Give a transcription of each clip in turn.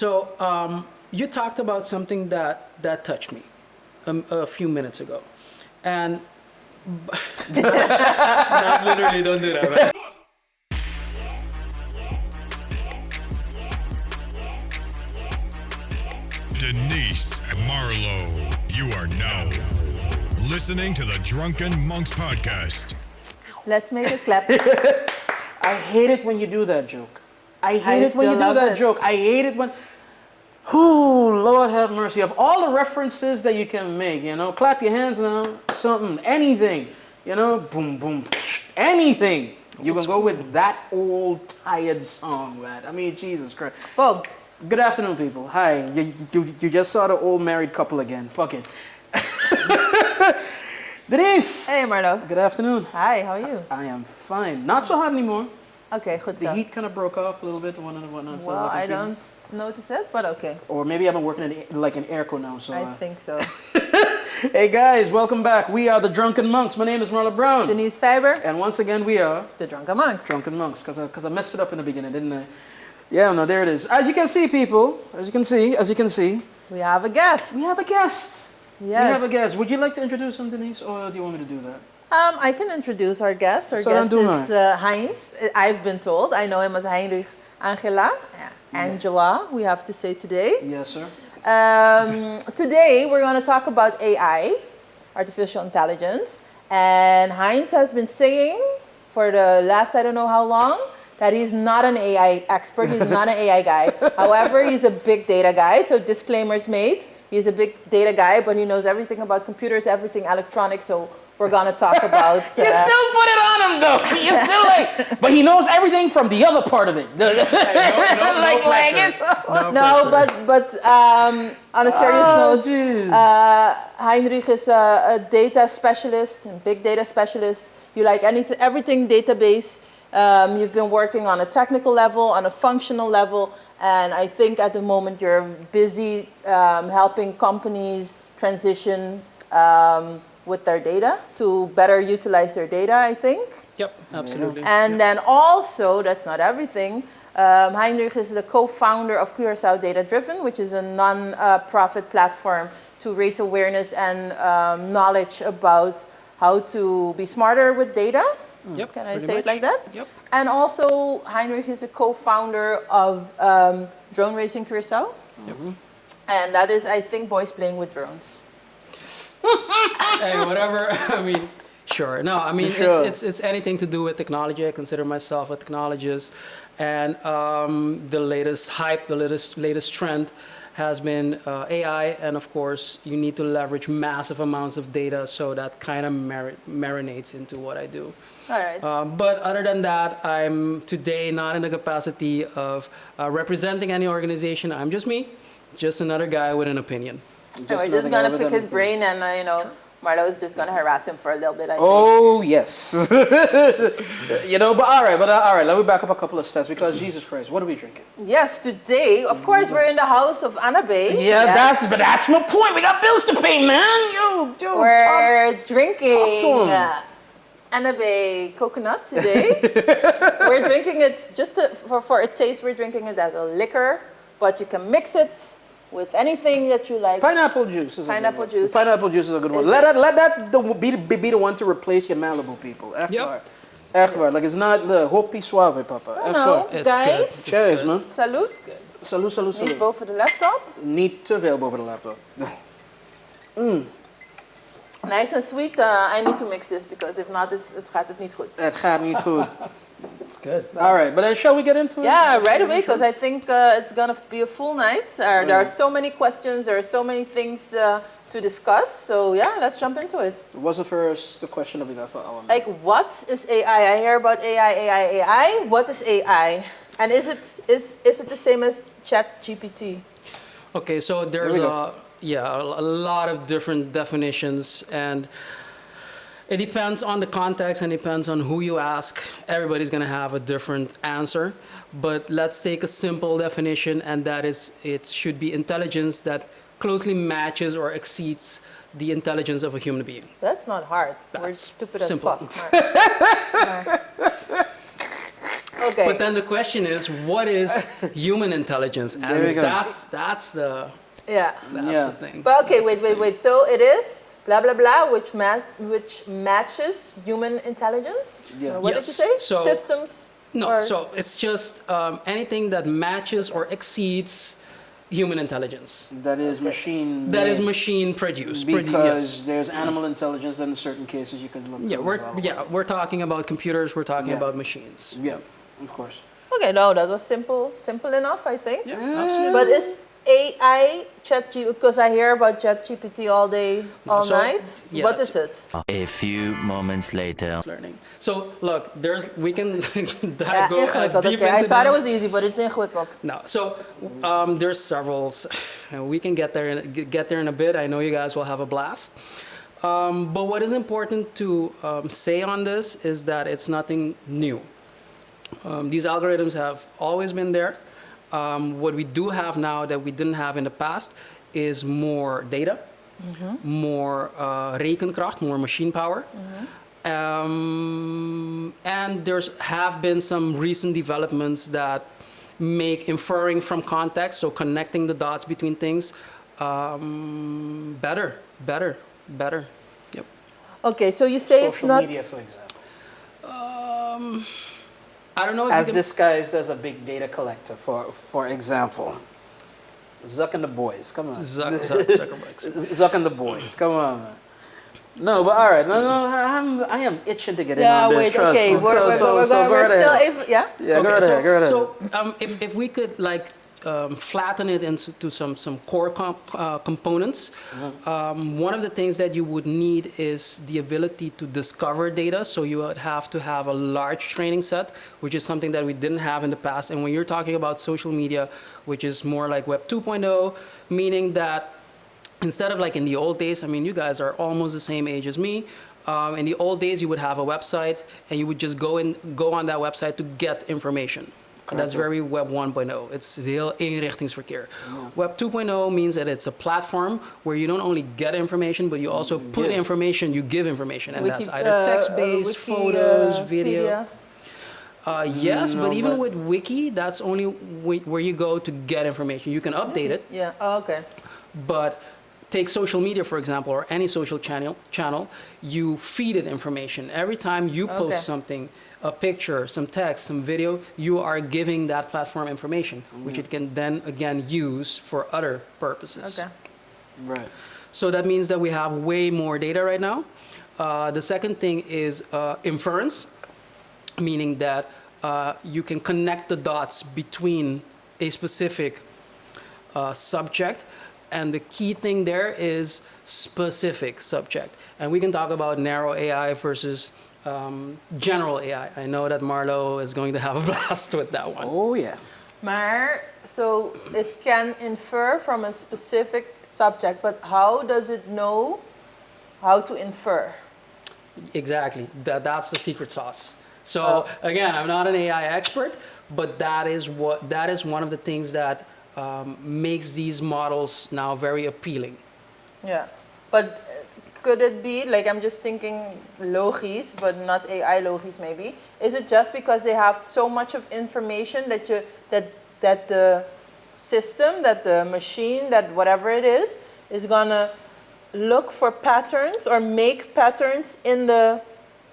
So you talked about something that touched me a few minutes ago, and not literally, don't do that. Man. Denise and Marlo, you are now listening to the Drunken Monks podcast. Let's make a clap. I hate it when you do that joke. I hate it when you do that joke. I hate it when... Ooh, Lord have mercy. Of all the references that you can make, you know, clap your hands now, something, anything, you know, boom, boom, anything. You can go with that old, tired song, man. I mean, Jesus Christ. Well, good afternoon, people. Hi. You just saw the old married couple again. Fuck it. Denise! Hey, Marlo. Good afternoon. Hi, how are you? I am fine. Not so hot anymore. Okay, good The stuff. heat kind of broke off a little bit. Whatnot, so Well, I feeling- don't notice it, but okay. Or maybe I've been working at like an airco now. So. I think so. Hey guys, welcome back. We are the Drunken Monks. My name is Marla Brown. Denise Faber, And once again, we are the Drunken Monks. Drunken Monks because I messed it up in the beginning, didn't I? Yeah, no, there it is. As you can see, people. As you can see, We have a guest. we have a guest. Yes. We have a guest. Would you like to introduce him, Denise, or do you want me to do that? I can introduce our guest. Our So guest do is Heinz. I've been told. I know him as Heinrich Angela. Angela, we have to say today. Yes, sir. Today we're going to talk about AI, artificial intelligence. And Heinz has been saying for the last I don't know how long that he's not an AI expert. He's not an AI guy. However, he's a big data guy. So disclaimers made. He's a big data guy, but he knows everything about computers, everything electronic. So we're going to talk about... You still put it on him, though. You still like... But he knows everything from the other part of it. No pressure. No pressure. But on a serious note, Jeez. Heinrich is a data specialist, a big data specialist. You like everything database. You've been working on a technical level, on a functional level, and I think at the moment you're busy helping companies transition with their data to better utilize their data, I think. Yep, absolutely. And then also, that's not everything, Heinrich is the co-founder of Curaçao Data Driven, which is a non-profit platform to raise awareness and knowledge about how to be smarter with data. Yep, Can I pretty say much. it like that? Yep. And also, Heinrich is a co-founder of Drone Racing Curaçao. Yep. And that is, I think, boys playing with drones. Hey, whatever. I mean, sure. No, I mean, Sure. it's anything to do with technology. I consider myself a technologist, and the latest hype, the latest trend has been AI, and of course, you need to leverage massive amounts of data, so that kind of marinates into what I do. All right. But other than that, I'm today not in the capacity of representing any organization. I'm just me, just another guy with an opinion. And we're just going to pick his brain and, Marlo is just going to harass him for a little bit, I think. Oh, yes. But all right, let me back up a couple of steps because Jesus Christ, what are we drinking? Yes, today, of course, we're in the house of Annabay. Yeah, Yes. that's my point. We got bills to pay, man. Yo, We're drinking talk to him. Annabay coconut today. We're drinking it just for a taste. We're drinking it as a liquor, but you can mix it with anything that you like. Pineapple juice is Pineapple a good one. juice. Pineapple juice is a good one. Is Let that be the one to replace your Malibu, people. Echt Yep. waar. Echt waar. Like it's not the hoppy suave, papa. Echt No, waar. It's guys. good. It's Cheers, good. man. Salute. Salut. Niet boven de laptop. Niet te veel boven de laptop. Nice and sweet. I need to mix this because if not, het gaat het niet goed. Het gaat niet goed. It's good. All right, but then shall we get into it? Yeah, right away, because I think it's going to be a full night. There are so many questions, there are so many things to discuss. So yeah, let's jump into it. What's the question that we got for our man? Like, what is AI? I hear about AI. What is AI? And is it the same as ChatGPT? Okay, so there's we a lot of different definitions, and it depends on the context and depends on who you ask. Everybody's going to have a different answer. But let's take a simple definition, and that is it should be intelligence that closely matches or exceeds the intelligence of a human being. That's not hard. We're That's stupid simple. as fuck. Okay. But then the question is, what is human intelligence? There we And go. that's the Yeah. the thing. But okay, That's the thing. wait. So it is blah blah blah, which matches human intelligence. Yeah. What did Yes. you say? So- Systems. No, or- so it's just anything that matches or exceeds human intelligence. That is machine. That is made. machine produced. Because there's animal intelligence, and in certain cases you can look. Yeah, to as well. we're talking about computers. We're talking Yeah. about machines. Yeah, of course. Okay, no, that was simple enough, I think. Yeah, absolutely. But is AI ChatGPT? Because I hear about ChatGPT all day, all So, night. What yes. is it? A few moments later. Learning. So look, we can Ja, go as ingewikkeld. deep Okay, I into thought it this. was easy, but it's ingewikkeld. No, so there's several. We can get there in a bit. I know you guys will have a blast. But what is important to say on this is that it's nothing new. These algorithms have always been there. What we do have now that we didn't have in the past is more data, more rekenkracht, more machine power. And have been some recent developments that make inferring from context, so connecting the dots between things, better. Yep. Okay, so you say it's Social not. media, for example. I don't know if As you can, disguised as a big data collector, for example. Zuck and the boys, come on. Zuckerberg. Zuck and the boys, come on, man. No, but all right. No, I am itching to get in Yeah, on this. wait. Trust. Okay, So go right ahead. yeah. Yeah, go Okay, right ahead. Go right ahead. so if we could like flatten it into some core components, one of the things that you would need is the ability to discover data. So you would have to have a large training set, which is something that we didn't have in the past. And when you're talking about social media, which is more like Web 2.0, meaning that instead of like in the old days, I mean, you guys are almost the same age as me. In the old days, you would have a website and you would just go on that website to get information. That's very Web 1.0. It's heel eenrichtingsverkeer. Web 2.0 means that it's a platform where you don't only get information, but you also put information, you give information. And that's either text-based, photos, video. Yes, but even with Wiki, that's only where you go to get information. You can update it, Yeah. Oh, okay. but take social media, for example, or any social channel, you feed it information. Every time you post something, a picture, some text, some video, you are giving that platform information, which it can then again use for other purposes. Okay. Right. So that means that we have way more data right now. The second thing is inference, meaning that you can connect the dots between a specific subject. And the key thing there is specific subject. And we can talk about narrow AI versus general AI. I know that Marlo is going to have a blast with that one. Oh yeah. Maar, so it can infer from a specific subject, but how does it know how to infer? Exactly. That's the secret sauce. So again, I'm not an AI expert, but that is one of the things that makes these models now very appealing. Yeah. But could it be, like I'm just thinking logisch, but not AI logisch maybe. Is it just because they have so much of information that the system, that the machine, that whatever it is gonna look for patterns or make patterns in the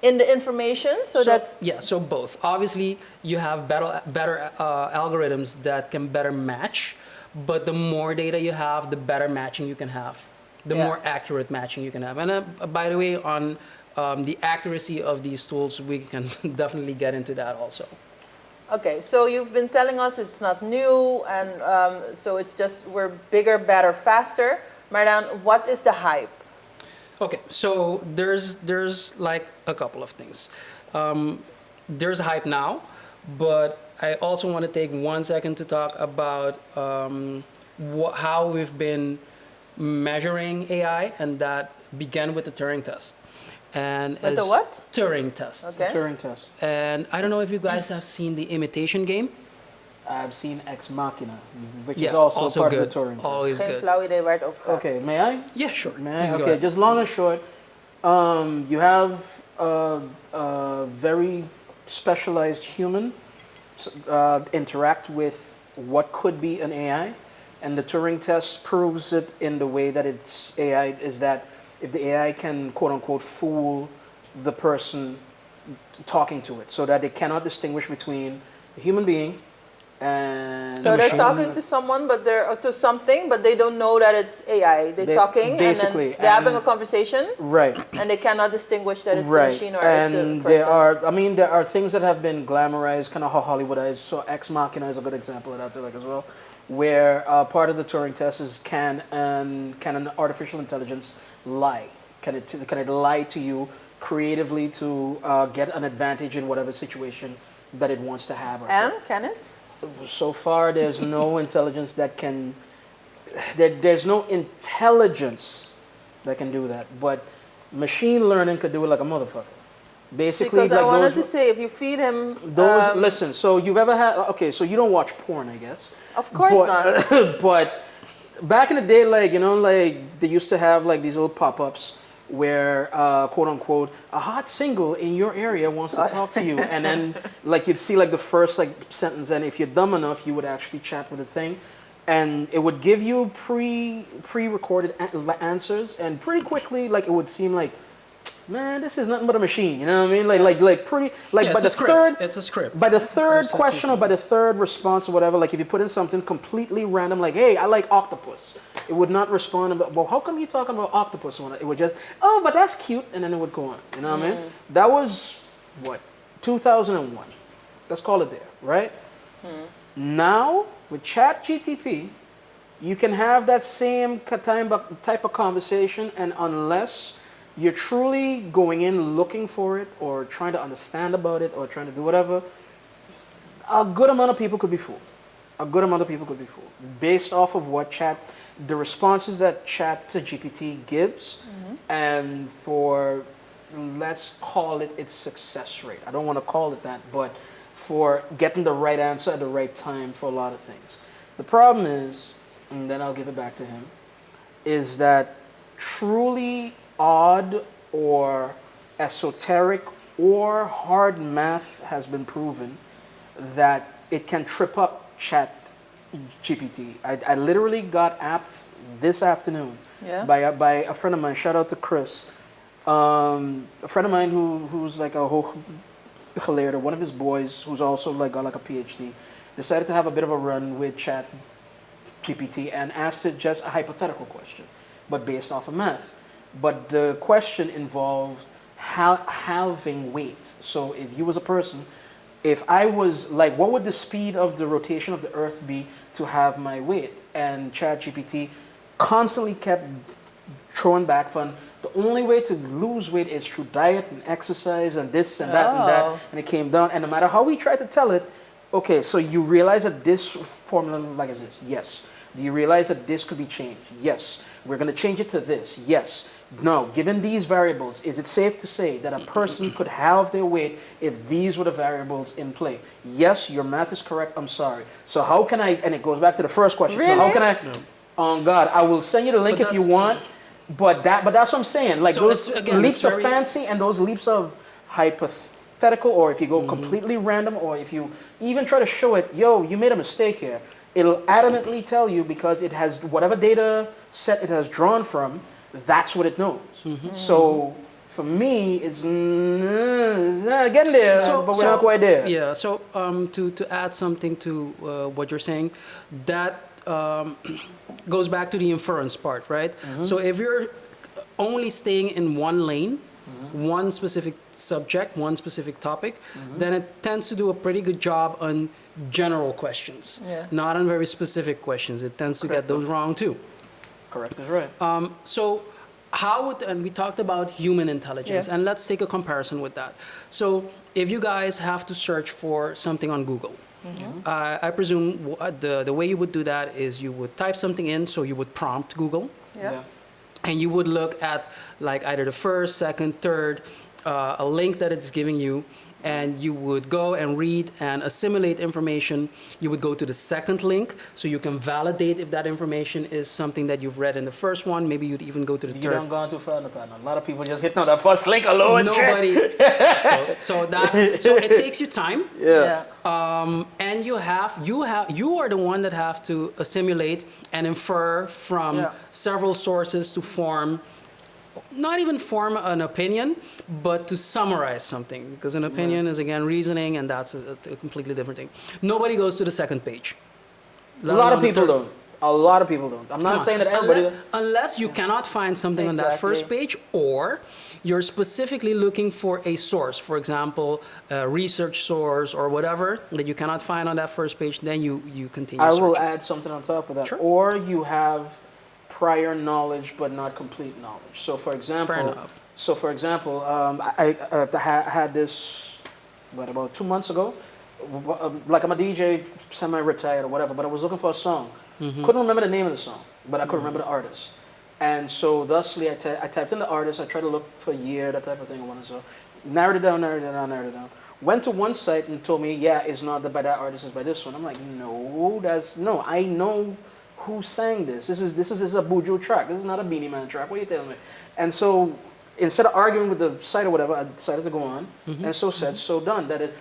information so both. Obviously, you have better algorithms that can better match, but the more data you have, the better matching you can have, the more accurate matching you can have. And by the way, on the accuracy of these tools, we can definitely get into that also. Okay, so you've been telling us it's not new, and so it's just we're bigger, better, faster. Maar dan, what is the hype? Okay, so there's like a couple of things. There's hype now, but I also want to take 1 second to talk about how we've been measuring AI, and that began with the Turing test. And With the what? Turing test. Okay. Turing test. And I don't know if you guys have seen the Imitation Game. I've seen Ex Machina, which Yeah, is also, part good. of the Turing test. Always Geen good. flauw idee waar het over gaat. Okay, may I? Yeah, sure. May I? Please go Okay, ahead. just long and short. You have a very specialized human interact with what could be an AI, and the Turing test proves it in the way that it's AI is that if the AI can quote unquote fool the person talking to it, so that they cannot distinguish between a human being and So they're talking to someone, but they're to something, but they don't know that it's AI. They're talking, basically, and then they're having a conversation, right, and they cannot distinguish that it's a right. machine or And it's a person. there are things that have been glamorized, kind of Hollywoodized. So Ex Machina is a good example of that too, like as well, where part of the Turing test is can an artificial intelligence lie? Can it lie to you creatively to get an advantage in whatever situation that it wants to have? And can it? So far, there's no intelligence that can. There's no intelligence that can do that. But machine learning could do it like a motherfucker. Basically, Because I wanted to say, if you feed him, listen. So you've ever had? Okay, so you don't watch porn, I guess. of course not. But back in the day, like they used to have like these little pop-ups where quote unquote a hot single in your area wants to talk to you, and then like you'd see like the first like sentence, and if you're dumb enough you would actually chat with the thing, and it would give you pre-recorded answers, and pretty quickly like it would seem like, man, this is nothing but a machine, you know what I mean? Like pretty like Yeah, by it's the a third script. It's a script. by the third It's question or by the third response or whatever, like if you put in something completely random, like, hey, I like octopus, it would not respond about, well, how come you talking about octopus? It would just, oh, but that's cute, and then it would go on. You know what I mean? That was, what, 2001. Let's call it there, right? Now, with ChatGPT, you can have that same type of conversation, and unless you're truly going in looking for it or trying to understand about it or trying to do whatever, a good amount of people could be fooled. A good amount of people could be fooled based off of the responses that ChatGPT gives, and for, let's call it its success rate. I don't want to call it that, but for getting the right answer at the right time for a lot of things. The problem is, and then I'll give it back to him, is that truly odd or esoteric or hard math has been proven that it can trip up ChatGPT. I literally got apped this afternoon by a friend of mine. Shout out to Chris, a friend of mine who's like a whole hilarious. One of his boys who's also like got like a PhD decided to have a bit of a run with ChatGPT and asked it just a hypothetical question, but based off of math. But the question involved halving weight. So if you was a person, if I was like, what would the speed of the rotation of the Earth be to have my weight? And ChatGPT constantly kept throwing back fun. The only way to lose weight is through diet and exercise and this and that and that. And it came down. And no matter how we tried to tell it, okay, so you realize that this formula like this? Yes. Do you realize that this could be changed? Yes. We're going to change it to this. Yes. No. Given these variables, is it safe to say that a person could halve their weight if these were the variables in play? Yes, your math is correct. I'm sorry. So how can I, and it goes back to the first question. Really? So how can I, on God, I will send you the link if you want, but that's what I'm saying. Like So those leaps of fancy and those leaps of hypothetical, or if you go completely random, or if you even try to show it, yo, you made a mistake here. It'll adamantly tell you because it has whatever data set it has drawn from, that's what it knows. So for me, it's getting there, but we're not quite there. Yeah. So to add something to what you're saying, that goes back to the inference part, right? So if you're only staying in one lane, one specific subject, one specific topic, then it tends to do a pretty good job on general questions, not on very specific questions. It tends to get those wrong too. Correct is right. So how would, and we talked about human intelligence, and let's take a comparison with that. So if you guys have to search for something on Google, I presume the way you would do that is you would type something in, so you would prompt Google, and you would look at like either the first, second, third, a link that it's giving you, and you would go and read and assimilate information. You would go to the second link, so you can validate if that information is something that you've read in the first one. Maybe you'd even go to the You third. don't go too far, no. A lot of people just hitting on that first link alone. Nobody. so it takes you time. Yeah. And you are the one that have to assimilate and infer from several sources to form, not even form an opinion, but to summarize something, because an opinion is again reasoning, and that's a completely different thing. Nobody goes to the second page. A lot of people don't. A lot of people don't. I'm not saying that everybody. Unless you cannot find something on that first page, or you're specifically looking for a source, for example, a research source or whatever that you cannot find on that first page, then you continue I searching. will add something on top of that. Sure. Or you have prior knowledge but not complete knowledge. So for example, Fair enough. I had this, about 2 months ago. Like I'm a DJ, semi-retired or whatever, but I was looking for a song. Couldn't remember the name of the song, but I could remember the artist. And so thusly, I typed in the artist. I tried to look for a year, that type of thing. So narrowed it down. Went to one site and told me, yeah, it's not by that artist, it's by this one. I'm like, no, I know who sang this. This is a Buju track. This is not a Beanie Man track. What are you telling me? And so instead of arguing with the site or whatever, I decided to go on. And so said, so done. That it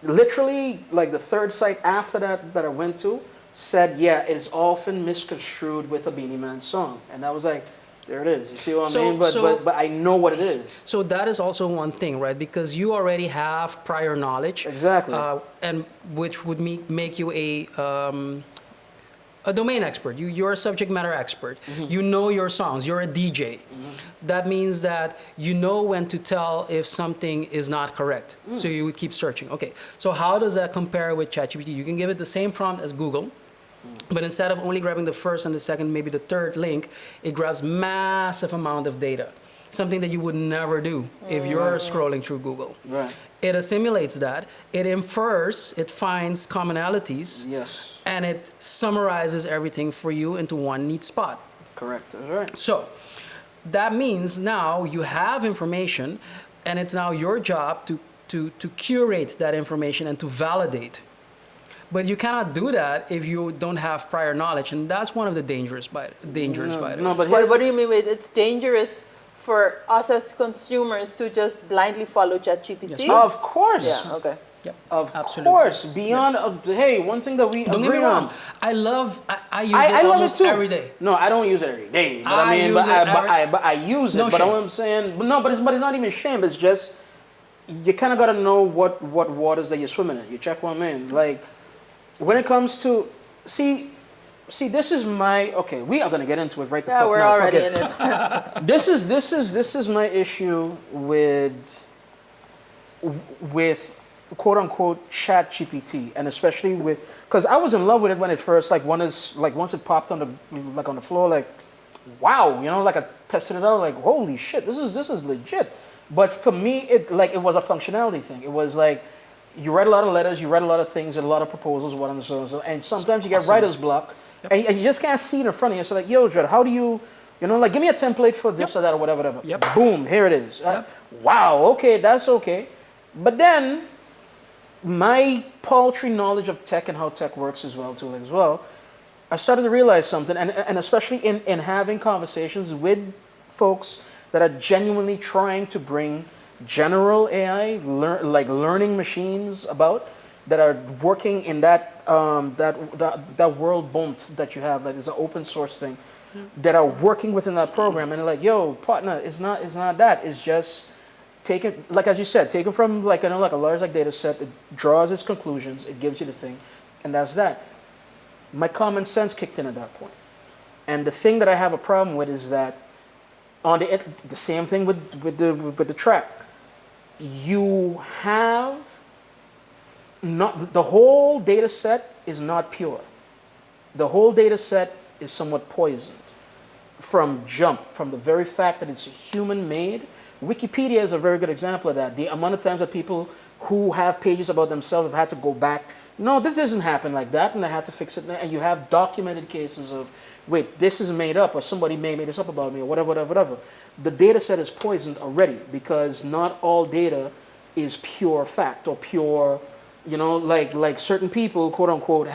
literally, like the third site after that I went to, said, yeah, it is often misconstrued with a Beanie Man song. And I was like, there it is. You see what I mean? But I know what it is. So that is also one thing, right? Because you already have prior knowledge. Exactly. And which would make you a domain expert. You're a subject matter expert. You know your songs. You're a DJ. That means that you know when to tell if something is not correct. So you would keep searching. Okay, so how does that compare with ChatGPT? You can give it the same prompt as Google, but instead of only grabbing the first and the second, maybe the third link, it grabs massive amount of data. Something that you would never do if you're scrolling through Google. Right. It assimilates that, it infers, it finds commonalities, Yes. and it summarizes everything for you into one neat spot. Correct. That's right. So that means now you have information, and it's now your job to curate that information and to validate. But you cannot do that if you don't have prior knowledge, and that's one of the dangers by the way. No, but What do you mean with it's dangerous for us as consumers to just blindly follow ChatGPT? Yes. of course. Yeah, okay. Yep. Of Absolutely. course. Beyond, hey, one thing that we Don't get agree me wrong. on. I use I it love almost it too. every day. No, I don't use it every day. But I use it I use it. No but shame. what I'm saying, but it's not even shame. It's just you kind of got to know what waters that you're swimming in. You check one man. Like when it comes to see, this is my okay. We are gonna get into it right. The Yeah, fuck we're now. already Fuck in it. This is my issue with quote unquote ChatGPT, and especially with because I was in love with it when it first once it popped on the floor, like wow, like I tested it out, like holy shit, this is legit. But for me, it was a functionality thing. It was like you write a lot of letters, you write a lot of things, and a lot of proposals, what and so, and sometimes you get writer's block, and you just can't see it in front of you. So like, yo, Dred, how do you, give me a template for this or that or whatever. Yep. Boom, here it is. Wow, okay, that's okay. But then my paltry knowledge of tech and how tech works as well, I started to realize something, and especially in having conversations with folks that are genuinely trying to bring general AI, learning machines about, that are working in that world bump that you have, that is an open source thing, that are working within that program, and they're like, yo, partner, it's not that, it's just taken, like as you said, taken from like a large data set, it draws its conclusions, it gives you the thing, and that's that. My common sense kicked in at that point. And the thing that I have a problem with is that on the same thing with the track, you have not, the whole data set is not pure. The whole data set is somewhat poisoned from the very fact that it's human made. Wikipedia is a very good example of that. The amount of times that people who have pages about themselves have had to go back, no, this doesn't happen like that, and I had to fix it. And you have documented cases of, wait, this is made up, or somebody may made this up about me, or whatever. The data set is poisoned already because not all data is pure fact or pure, like certain people, quote unquote,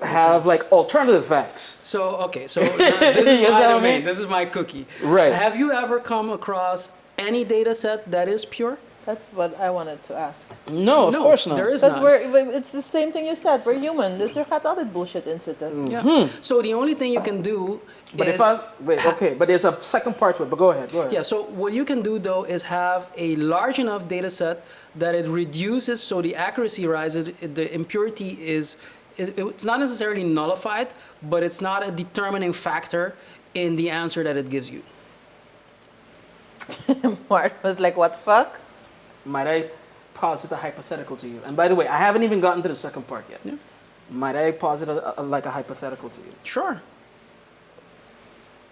have like alternative facts. So this is You know my what I domain. mean? This is my cookie. Right. Have you ever come across any data set that is pure? That's what I wanted to ask. No, of course not. There is Because none. it's the same thing you said. We're human. This is gaat altijd bullshit in zitten. Yeah. So the only thing you can do But is if I wait, okay, but there's a second part to it. But go ahead. yeah. So what you can do though is have a large enough data set that it reduces, so the accuracy rises. The impurity is it's not necessarily nullified, but it's not a determining factor in the answer that it gives you. Mark was like, what the fuck? Might I posit a hypothetical to you? And by the way, I haven't even gotten to the second part yet. Yeah. Might I posit like a hypothetical to you? Sure.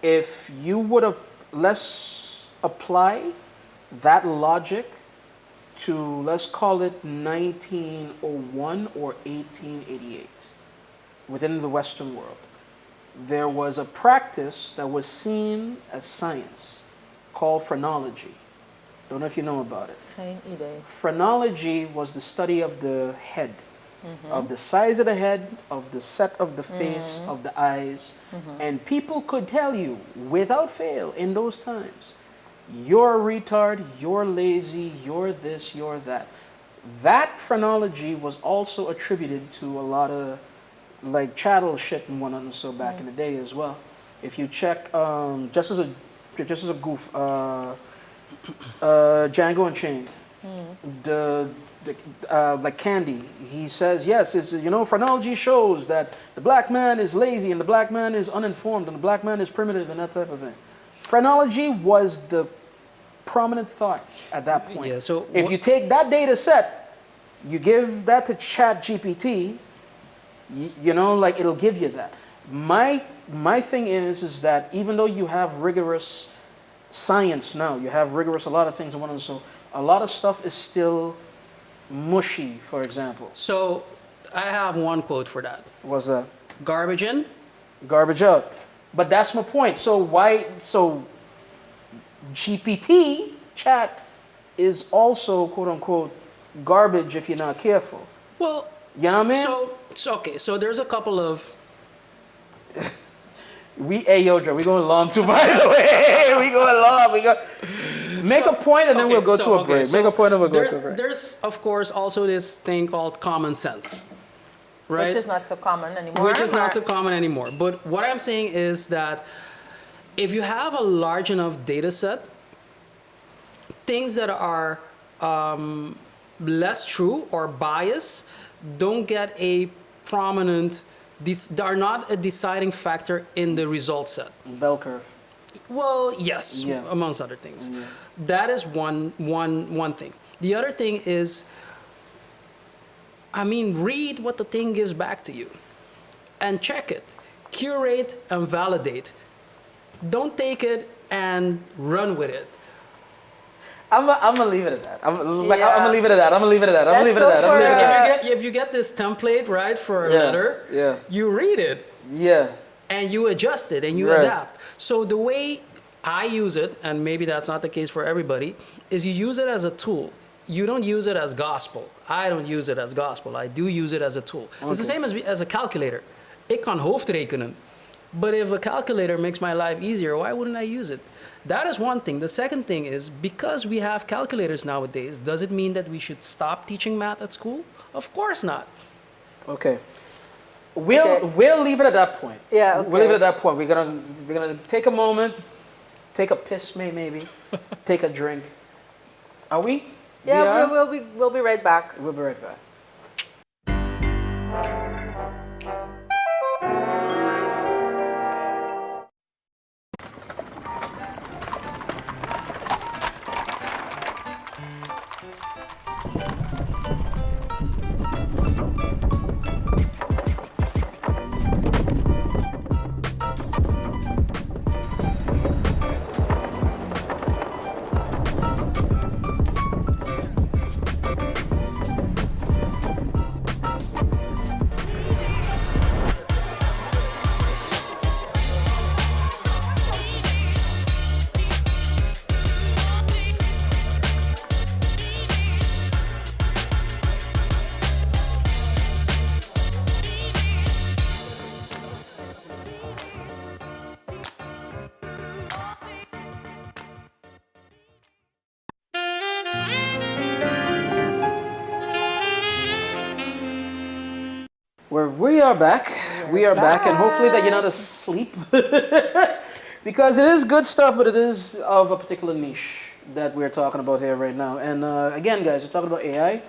If you would have, let's apply that logic to, let's call it 1901 or 1888 within the Western world. There was a practice that was seen as science called phrenology. Don't know if you know about it. Geen idee. Phrenology was the study of the head, of the size of the head, of the set of the face, of the eyes. And people could tell you without fail in those times, you're a retard, you're lazy, you're this, you're that. That phrenology was also attributed to a lot of like chattel shit and whatnot and so back in the day as well. If you check, just as a goof, Django Unchained, like Candy, he says, yes, it's, phrenology shows that the black man is lazy and the black man is uninformed and the black man is primitive and that type of thing. Phrenology was the prominent thought at that point. Yeah, so if you take that data set, you give that to ChatGPT, like it'll give you that. My thing is that even though you have rigorous science now, you have rigorous a lot of things and whatnot, so a lot of stuff is still mushy, for example. So I have one quote for that. What's that? Garbage in. Garbage out. But that's my point. So GPT, chat, is also, quote unquote, garbage if you're not careful. Well, You know what I mean? So there's a couple of Hey, Joe, we going long too, by the way. We going long. Make a point and then we'll go to a break. Make a point and we'll go to a break. There's, of course, also this thing called common sense, right? Which is not so common anymore. Which is not so common anymore. But what I'm saying is that if you have a large enough data set, things that are less true or biased don't get a prominent, they are not a deciding factor in the result set. Bell curve. Well, yes, Yeah. amongst other things. That is one thing. The other thing is, read what the thing gives back to you and check it, curate and validate. Don't take it and run with it. I'm gonna leave it at that. I'm gonna leave it at that. If you get this template, right, for a letter, you read it. Yeah. And you adjust it and you adapt. So the way I use it, and maybe that's not the case for everybody, is you use it as a tool. You don't use it as gospel. I don't use it as gospel. I do use it as a tool. Okay. It's the same as a calculator. Ik kan hoofdrekenen. But if a calculator makes my life easier, why wouldn't I use it? That is one thing. The second thing is, because we have calculators nowadays, does it mean that we should stop teaching math at school? Of course not. Okay. We'll leave it at that point. Yeah, okay. We'll leave it at that point. We're gonna take a moment, take a piss maybe, take a drink. Are we? Yeah, we'll be right back. We'll be right back. We are back. We are back, and hopefully that you're not asleep. Because it is good stuff, but it is of a particular niche that we're talking about here right now. And again, guys, we're talking about AI,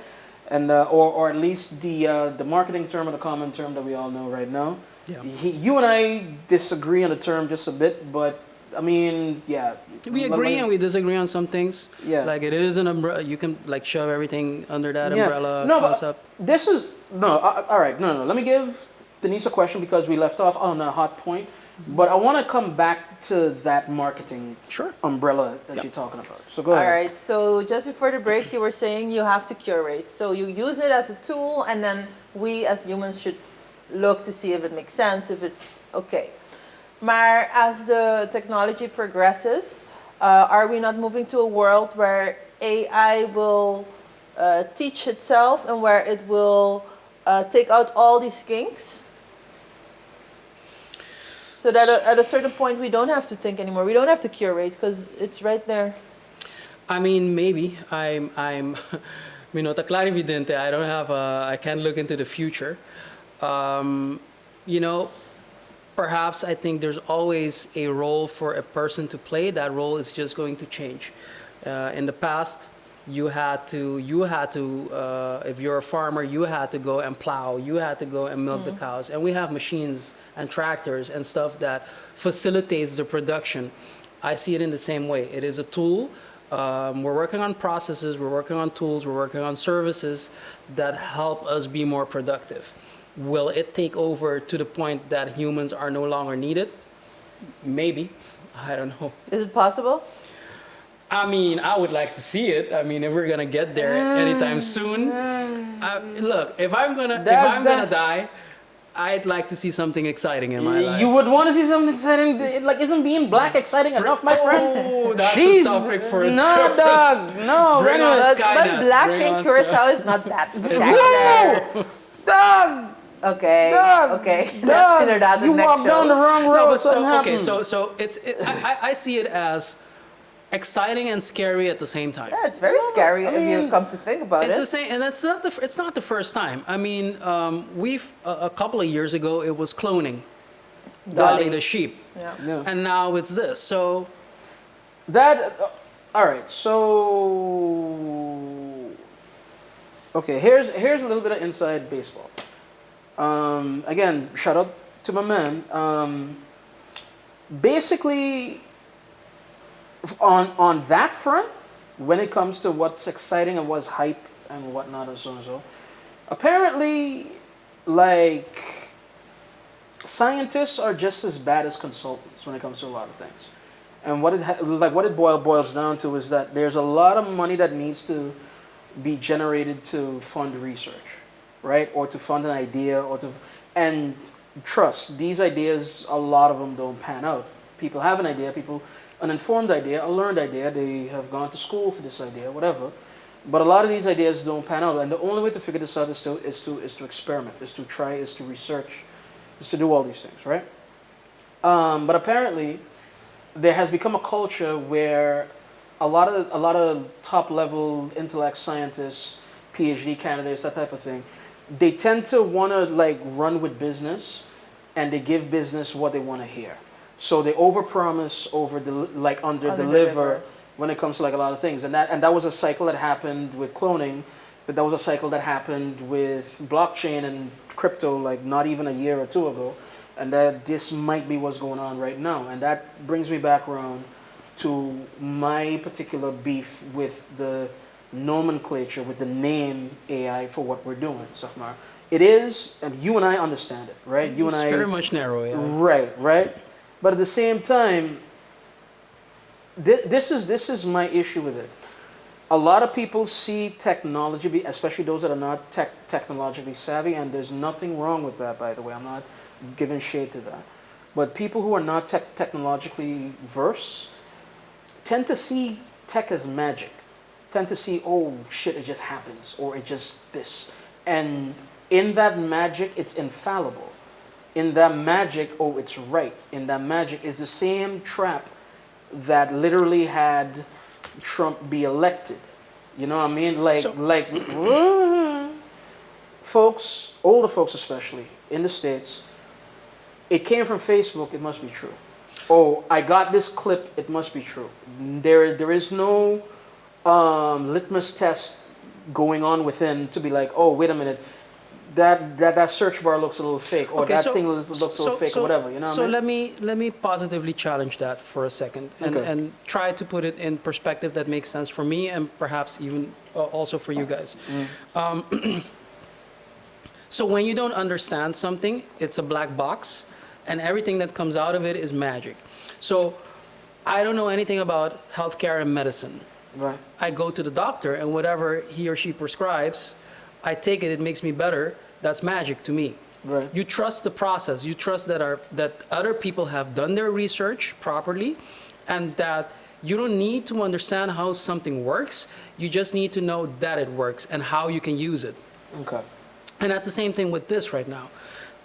and or at least the marketing term or the common term that we all know right now. Yeah. You and I disagree on the term just a bit, but I mean, yeah. We agree and we disagree on some things. Yeah. Like it is an umbrella. You can like shove everything under that Yeah. umbrella No, but concept. this is no. All right, no. Let me give Denise a question because we left off on a hot point. But I want to come back to that marketing umbrella that you're talking about. So go ahead. All right. So just before the break, you were saying you have to curate. So you use it as a tool, and then we as humans should look to see if it makes sense, if it's okay. Maar as the technology progresses, are we not moving to a world where AI will teach itself and where it will take out all these kinks? So that at a certain point we don't have to think anymore. We don't have to curate because it's right there. I mean, maybe I'm minota clarividente. I don't have I can't look into the future. You know, perhaps I think there's always a role for a person to play. That role is just going to change. In the past, you had to if you're a farmer, you had to go and plow, you had to go and milk the cows, and we have machines and tractors and stuff that facilitates the production. I see it in the same way. It is a tool. We're working on processes, we're working on tools, we're working on services that help us be more productive. Will it take over to the point that humans are no longer needed? Maybe. I don't know. Is it possible? I mean, I would like to see it. I mean, if we're gonna get there anytime soon. Look, if I'm gonna die, I'd like to see something exciting in my life. You would want to see something exciting? Like, isn't being black exciting enough, my friend? Oh, that's a topic for a no, dog, no. Bring on But Skynet. black Bring in on Curacao is not that spectacular. No, dog. Okay. Dog, Okay. dog, Let's figure that out you next walk down the show. wrong road. No, but something so okay, happens. so I see it as exciting and scary at the same time. Yeah, it's very scary if you come to think about It's it. the same, and it's not the first time. I mean, we've a couple of years ago it was cloning, Dolly the sheep, Yeah. and now it's this. So That, all right, so, okay, here's a little bit of inside baseball. Again, shout out to my man. Basically, on that front, when it comes to what's exciting and what's hype and whatnot and so and so, apparently, like, scientists are just as bad as consultants when it comes to a lot of things. And what it boils down to is that there's a lot of money that needs to be generated to fund research, right? Or to fund an idea, and trust, these ideas, a lot of them don't pan out. People have an idea, an informed idea, a learned idea, they have gone to school for this idea, whatever. But a lot of these ideas don't pan out, and the only way to figure this out is to experiment, is to try, is to research, is to do all these things, right? But apparently, there has become a culture where a lot of top level intellect scientists, PhD candidates, that type of thing, they tend to want to like run with business, and they give business what they want to hear. So they overpromise, under-deliver when it comes to like a lot of things, and that was a cycle that happened with cloning, but that was a cycle that happened with blockchain and crypto like not even a year or two ago. And that this might be what's going on right now. And that brings me back around to my particular beef with the nomenclature, with the name AI for what we're doing, Sahmar. It is, and you and I understand it, right? You and it's I very much narrow. Yeah. Right. But at the same time, this is my issue with it. A lot of people see technology, especially those that are not technologically savvy, and there's nothing wrong with that, by the way. I'm not giving shade to that. But people who are not technologically versed tend to see tech as magic. Tend to see, oh shit, it just happens, or it just this. And in that magic, it's infallible. In that magic, oh, it's right. In that magic is the same trap that literally had Trump be elected. You know what I mean? So- Folks, older folks especially, in the States, it came from Facebook, it must be true. Oh, I got this clip, it must be true. There is no litmus test going on within to be like, oh, wait a minute, that search bar looks a little fake, or Okay, that so- thing looks a little fake, or whatever. You know what So I mean? let me positively challenge that for a second, and Okay. and try to put it in perspective that makes sense for me and perhaps even also for you guys. So when you don't understand something, it's a black box, and everything that comes out of it is magic. So I don't know anything about healthcare and medicine. Right. I go to the doctor, and whatever he or she prescribes, I take it, it makes me better. That's magic to me. Right. You trust the process. You trust that other people have done their research properly, and that you don't need to understand how something works. You just need to know that it works and how you can use it. Okay. And that's the same thing with this right now.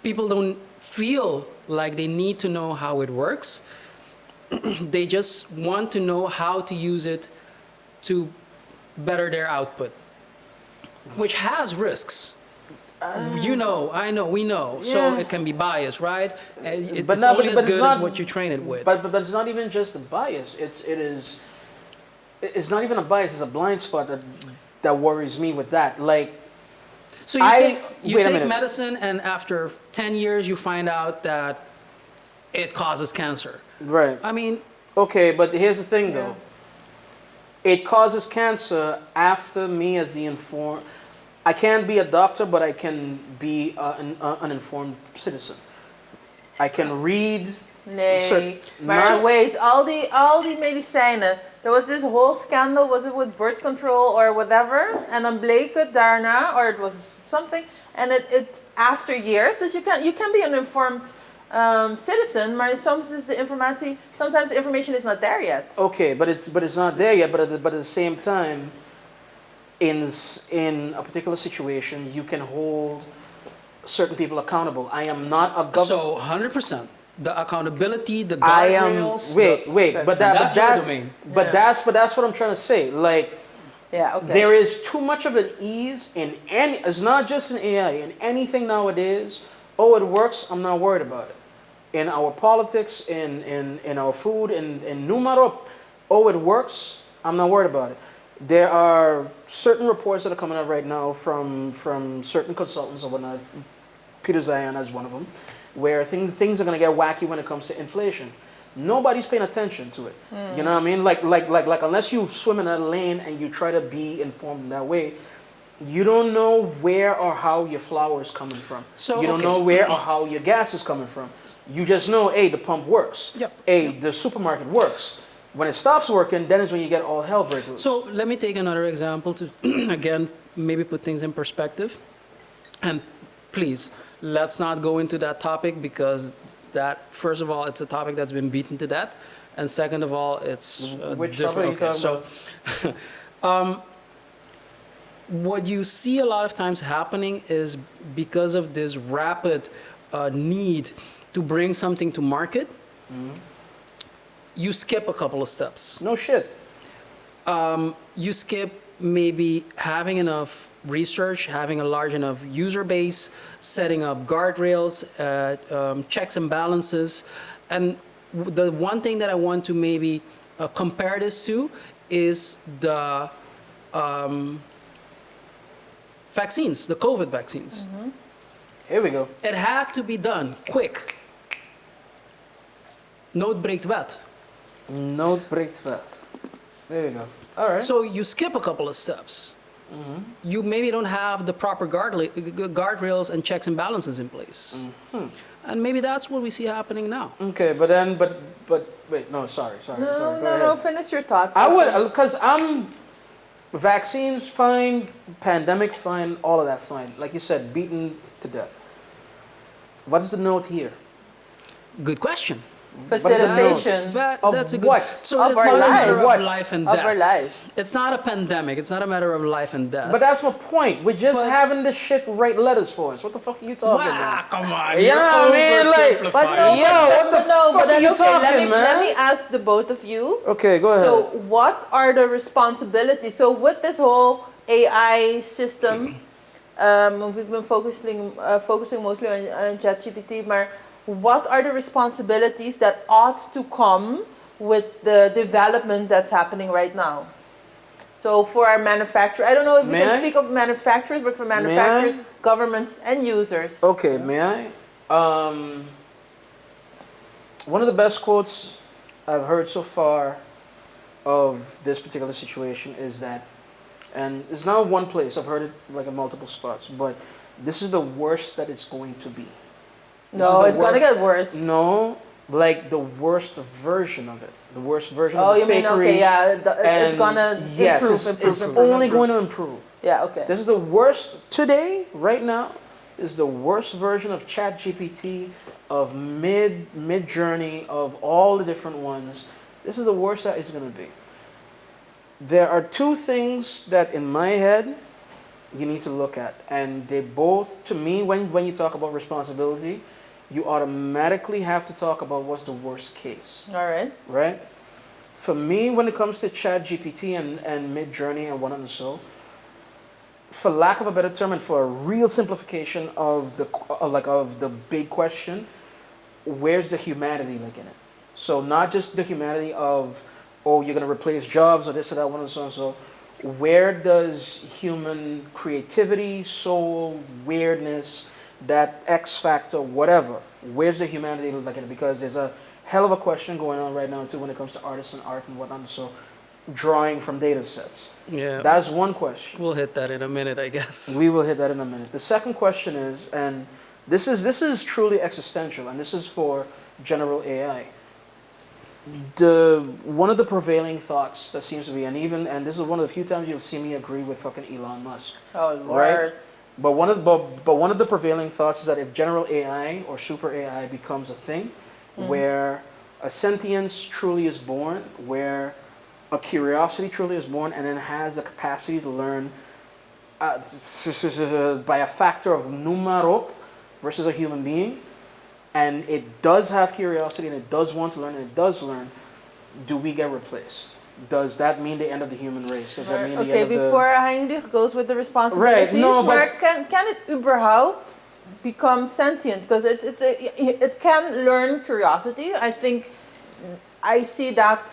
People don't feel like they need to know how it works. They just want to know how to use it to better their output, which has risks. You know, I know, we know. So Yeah. it can be biased, right? It's But no, only but as it's good not- as what you train it with. But it's not even just a bias. It's not even a bias. It's a blind spot that worries me with that. Like, So you I- take wait a minute. medicine, and after 10 years, you find out that it causes cancer. right. I mean, Okay, but here's the thing, Yeah. though. It causes cancer after me as the informed. I can't be a doctor, but I can be an informed citizen. I can read. Nee, maar Maar- wait, al die medicijnen. There was this whole scandal, was it with birth control or whatever? En dan bleek het daarna, or it was something, and it after years, dus you can be an informed citizen, maar soms is sometimes the information is not there yet. Okay, but it's not there yet. But at the same time, in a particular situation, you can hold certain people accountable. I am not a government. so 100%. The accountability, the I am. guardrails. Wait. But That's your that. domain. But Yeah. that's what I'm trying to say. Like, Yeah, okay. there is too much of an ease in any. It's not just in AI. In anything nowadays. Oh, it works. I'm not worried about it. In our politics, in our food, in no matter. Oh, it works. I'm not worried about it. There are certain reports that are coming out right now from certain consultants or whatnot. Peter Zion as one of them, where things are going to get wacky when it comes to inflation. Nobody's paying attention to it. You know what I mean? Like unless you swim in that lane and you try to be informed in that way, you don't know where or how your flour is coming from. So, You don't okay. know where or how your gas is coming from. You just know, hey, the pump works. Yep. Hey, the supermarket works. When it stops working, then is when you get all hell break loose. So let me take another example to, again, maybe put things in perspective. And please, let's not go into that topic, because that, first of all, it's a topic that's been beaten to death. And second of all, it's Which different. topic are you Okay, so what you see a lot of times happening is because of this rapid need to bring something to market, you skip a couple of steps. No shit. You skip maybe having enough research, having a large enough user base, setting up guardrails, checks and balances. And the one thing that I want to maybe compare this to is the vaccines, the COVID vaccines. Here we go. It had to be done quick. Nood breekt wet. Nood breekt fast. There you go. All right. So you skip a couple of steps. You maybe don't have the proper guardrails and checks and balances in place. And maybe that's what we see happening now. Okay, but wait, no, sorry. Go No, ahead. finish your thought. I would, because vaccines fine, pandemic fine, all of that fine. Like you said, beaten to death. What's the note here? Good question. Facilitation Of That's a good. what? So of it's our not a matter lives. of life and of death. our lives. It's not a pandemic. It's not a matter of life and death. But that's my point. We're just But- having this shit write letters for us. What the fuck are you talking Wow, about? come on. You You're know what I mean? Like, oversimplifying. But no, Yo, what the but fuck then are you okay, talking, man? let me ask the both of you. Okay, go ahead. So what are the responsibilities? So with this whole AI system, we've been focusing mostly on ChatGPT, but what are the responsibilities that ought to come with the development that's happening right now? So for our manufacturer, I don't know if we May can I? speak of manufacturers, but for manufacturers, governments, and users. Okay, may I? One of the best quotes I've heard so far of this particular situation is that, and it's not one place, I've heard it like in multiple spots, but this is the worst that it's going to be. No, it's gonna get worse. No, like the worst version of it. The worst version Oh, of the you mean, fakery. okay, yeah, it's And gonna yes, improve, it's only going to improve. Yeah, okay. This is the worst today, right now, is the worst version of ChatGPT, of Midjourney, of all the different ones. This is the worst that it's going to be. There are two things that in my head you need to look at, and they both, to me, when you talk about responsibility, you automatically have to talk about what's the worst case. All right. Right? For me, when it comes to ChatGPT and Midjourney and what and so, for lack of a better term and for a real simplification of the big question, where's the humanity like in it? So not just the humanity of, oh, you're gonna replace jobs or this or that, one and so and so. Where does human creativity, soul, weirdness, that X factor, whatever, where's the humanity like in it? Because there's a hell of a question going on right now too when it comes to artists and art and whatnot. So drawing from data sets. Yeah. That's one question. We'll hit that in a minute, I guess. We will hit that in a minute. The second question is, and this is truly existential, and this is for general AI. One of the prevailing thoughts that seems to be, and this is one of the few times you'll see me agree with fucking Elon Musk. Oh, Lord. Right? But one of the prevailing thoughts is that if general AI or super AI becomes a thing, where a sentience truly is born, where a curiosity truly is born, and then has the capacity to learn by a factor of numerop versus a human being, and it does have curiosity and it does want to learn and it does learn, do we get replaced? Does that mean the end of the human race? Does that mean the Okay, end of before Heinrich goes with the responsibilities, no, maar can it überhaupt become sentient? Because it can learn curiosity. I think I see that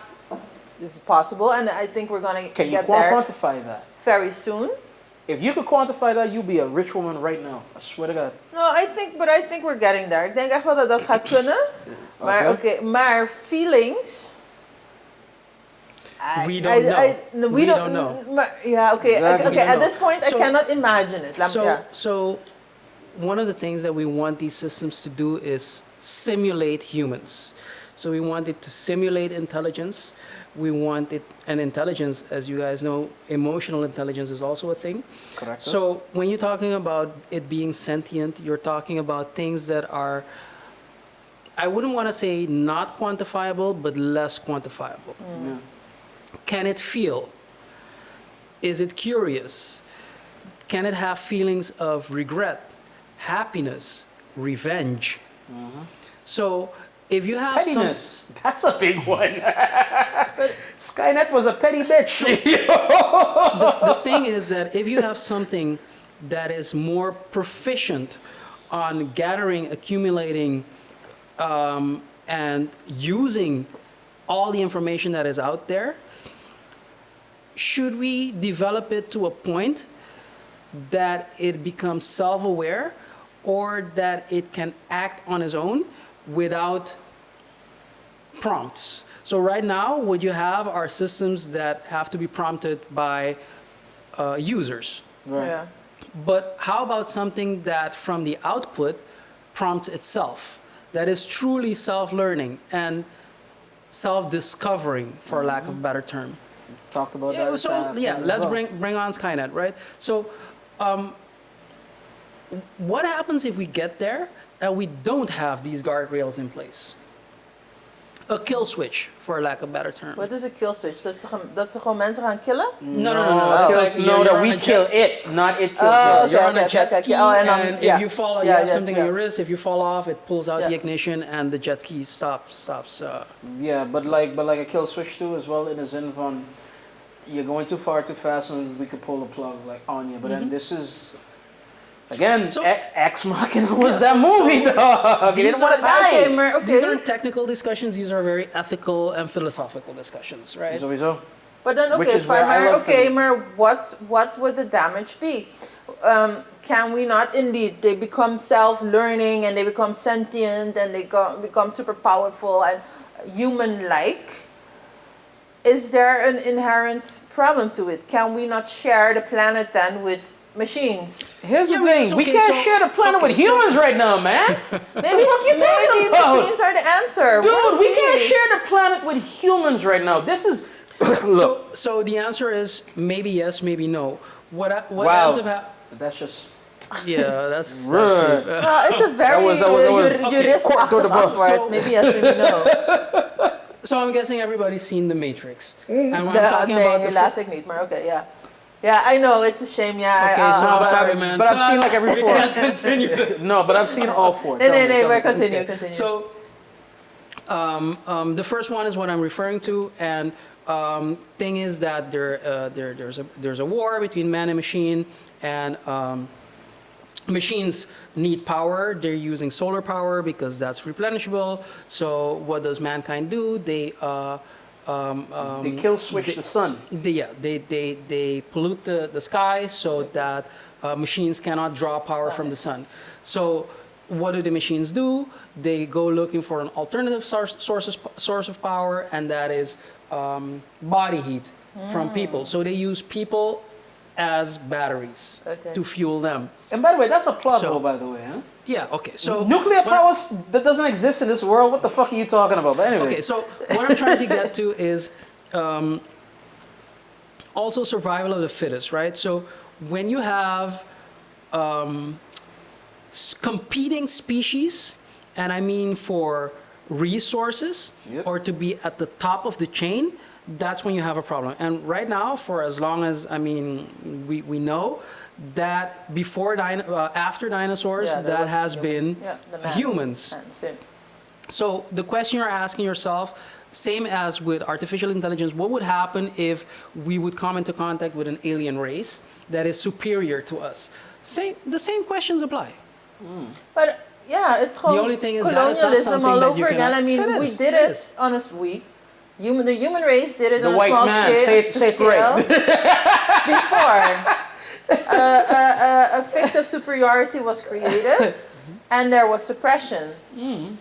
this is possible, and I think we're going to Can you get there quantify that? very soon. If you could quantify that, you'd be a rich woman right now. I swear to God. No, I think we're getting there. Ik denk echt wel dat dat gaat kunnen. Maar Okay. maar feelings. We don't know. We don't know. Maar, yeah, okay. Exactly. Okay, We don't at know. this point, I So- cannot imagine it. So one of the things that we want these systems to do is simulate humans. So we want it to simulate intelligence. We want it, and intelligence, as you guys know, emotional intelligence is also a thing. Correct. So when you're talking about it being sentient, you're talking about things that are, I wouldn't want to say not quantifiable, but less quantifiable. Yeah. Can it feel? Is it curious? Can it have feelings of regret, happiness, revenge? So if you have Pettiness. That's a big one. Skynet was a petty bitch. the thing is that if you have something that is more proficient on gathering, accumulating, and using all the information that is out there, should we develop it to a point that it becomes self-aware or that it can act on its own without prompts? So right now, what you have are systems that have to be prompted by users. Yeah. But how about something that from the output prompts itself, that is truly self-learning and self-discovering, for lack of a better term? Talked about Yeah, that. so let's bring on Skynet, right? So what happens if we get there and we don't have these guardrails in place? a kill switch, for lack of a better term. What is a kill switch? Dat ze gewoon mensen gaan killen? No. It's like no, you're that on we a kill jet- it, not it kills Oh, us. You're okay, on a okay, jet okay, ski, okay. Oh, and and yeah. if you fall, you Yeah, have yeah, something yeah. on your wrist. If you fall off, it pulls out Yeah. the ignition, and the jet ski stops. Yeah, but like a kill switch too as well, in the zin van you're going too far too fast and we could pull the plug like on you. But then this is again So- Ex Machina was Yeah, that so- movie, dog. You didn't these want to are- die. Okay, okay. These aren't technical discussions. These are very ethical and philosophical discussions, right? Sowieso. But then, Which okay, is where I fine, love okay, them. maar what would the damage be? Can we not indeed, they become self-learning and they become sentient and they become super powerful and human-like? Is there an inherent problem to it? Can we not share the planet then with machines? Here's the Yeah, thing: it's we okay, can't so- share the planet okay, with so- humans right now, man. Maybe, you talking maybe about? machines are the answer. Dude, What we is can't it? share the planet with humans right now. This is look. So the answer is maybe yes, maybe no. What Wow. ends up happening? That's just Yeah, that's Right. deep. Well, it's a very was- that was- jurist-achtig door to door. antwoord. So- Maybe yes, maybe no. So I'm guessing everybody's seen The Matrix. And when I'm De, talking nee, about the helaas ik niet, maar oké, ja. Yeah, I know, it's a shame, yeah. Okay, so I'm but sorry, I- man. but I've seen like every We four. can't continue this. No, but I've seen all four. Nee, Tell nee, me, nee, tell maar me. continue, continue. So, the first one is what I'm referring to, and thing is that there's a war between man and machine, and machines need power. They're using solar power because that's replenishable. So what does mankind do? They They kill switch the sun. they pollute the sky so that machines cannot draw power from the sun. So what do the machines do? They go looking for an alternative source of power, and that is body heat from people. So they use people as batteries Okay. to fuel them. And by the way, that's a plot So- hole, by the way, huh? Yeah, okay. So Nuclear power that doesn't exist in this world. What the fuck are you talking about? But anyway, okay, so what I'm trying to get to is also survival of the fittest, right? So when you have competing species, and I mean for resources Yep. or to be at the top of the chain, that's when you have a problem. And right now, for as long as, I mean, we know that after dinosaurs, Yeah, there that was has human. been Yeah, the man. humans. Man, same. So the question you're asking yourself, same as with artificial intelligence, what would happen if we would come into contact with an alien race that is superior to us? The same questions apply. But yeah, it's gewoon only thing is that is not colonialism something all that you over again. cannot- I mean, It we is, did it it is. on a the human race did it The on a white small man, scale. say it right. Before a fictive superiority was created, and there was suppression.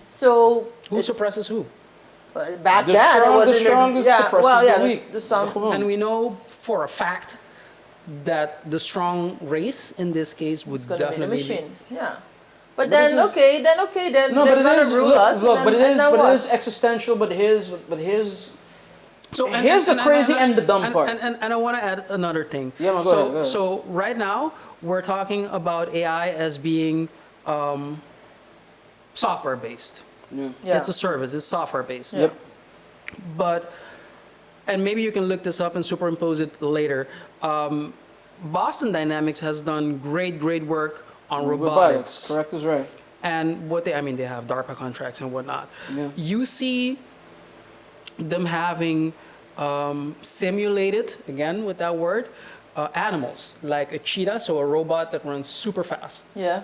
So Who it's- suppresses who? back The then it was in the strongest yeah, suppresses well, yeah, the the, weak. the some. Gewoon. And we know for a fact that the strong race in this case would It's gonna be the definitely be. machine. Yeah. But this then is- okay, then no, they're but it gonna is rule look, us. look, and but it then, is, and then but what? it is existential. But his. So Here's the crazy and the dumb part. And I want to add another thing. Yeah, man, go so ahead, go ahead. so right now we're talking about AI as being software based. Yeah. Yeah. It's a service. It's software based. Yeah. But and maybe you can look this up and superimpose it later. Boston Dynamics has done great work on robotics. Correct is right. And what they have DARPA contracts and whatnot. Yeah. You see them having simulated, again with that word, animals like a cheetah, so a robot that runs super fast, Yeah.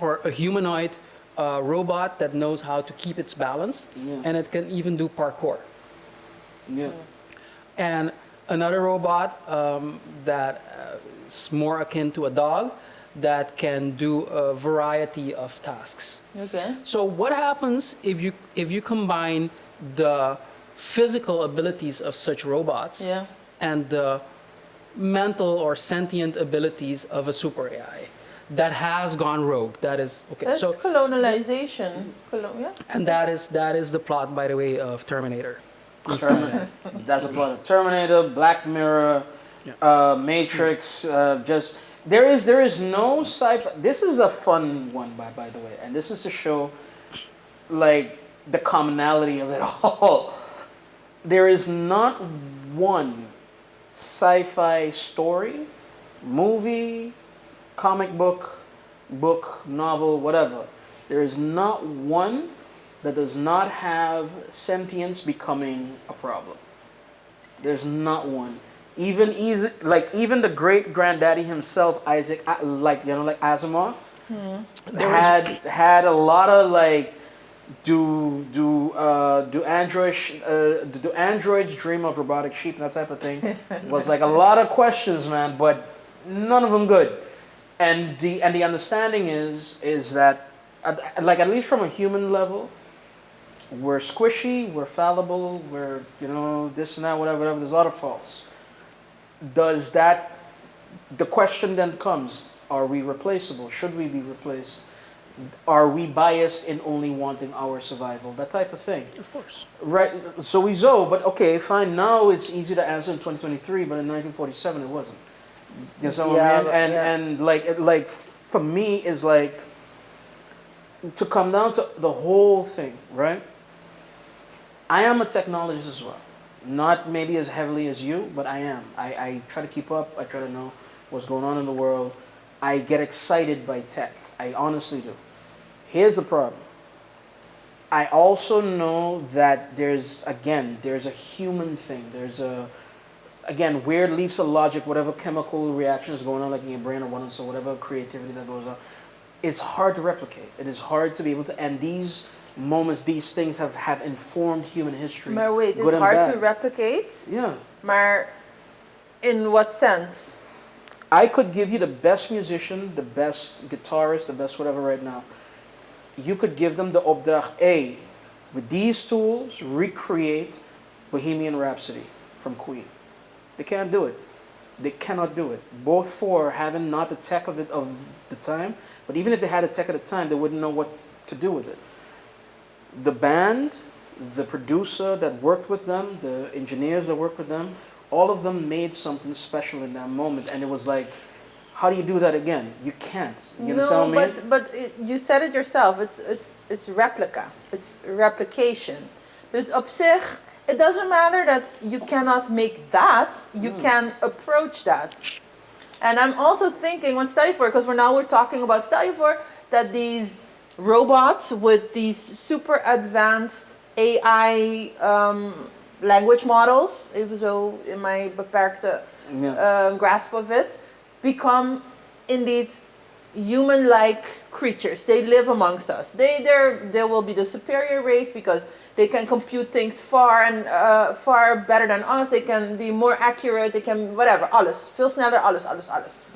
or a humanoid robot that knows how to keep its balance, Yeah. and it can even do parkour. Yeah. And another robot that is more akin to a dog that can do a variety of tasks. Okay. So what happens if you combine the physical abilities of such robots Yeah. and the mental or sentient abilities of a super AI that has gone rogue? That is okay. That's So colonialization. Yeah. and that is the plot, by the way, of Terminator. Terminator. That's a plot of Terminator, Black Mirror, Matrix. Just there is no sci-fi. This is a fun one, by the way, and this is to show, like, the commonality of it all. There is not one sci-fi story, movie, comic book, novel, whatever. There is not one that does not have sentience becoming a problem. There's not one. Even the great granddaddy himself, Isaac, like Asimov, had a lot of like, do androids dream of robotic sheep, that type of thing. Was like a lot of questions, man, but none of them good. And the understanding is that like, at least from a human level, we're squishy, we're fallible, we're this and that, whatever. There's a lot of faults. The question then comes: are we replaceable? Should we be replaced? Are we biased in only wanting our survival? That type of thing. Of course. Right. So, but okay, fine. Now it's easy to answer in 2023, but in 1947 it wasn't. You know what I mean? And like for me is like, to come down to the whole thing, right? I am a technologist as well. Not maybe as heavily as you, but I am. I try to keep up. I try to know what's going on in the world. I get excited by tech. I honestly do. Here's the problem. I also know that there's a human thing. There's weird leaps of logic, whatever chemical reactions going on, like in your brain or whatever creativity that goes on. It's hard to replicate. It is hard to be able to, and these moments, these things have informed human history. Maar wait, it's hard to replicate? Yeah. Maar in what sense? I could give you the best musician, the best guitarist, the best whatever right now. You could give them the opdracht, A, with these tools, recreate Bohemian Rhapsody from Queen. They can't do it. They cannot do it. Both for having not the tech of the time, but even if they had a tech at the time, they wouldn't know what to do with it. The band, the producer that worked with them, the engineers that worked with them, all of them made something special in that moment, and it was like, how do you do that again? You can't. You understand what I mean? But you said it yourself. It's replica. It's replication. Dus op zich, it doesn't matter that you cannot make that. You can approach that. And I'm also thinking, because we're talking about, stel je voor that these robots with these super advanced AI language models, even zo in mijn beperkte grasp of it, become indeed human-like creatures. They live amongst us. They will be the superior race because they can compute things far better than us. They can be more accurate. They can whatever, alles. Veel sneller, alles.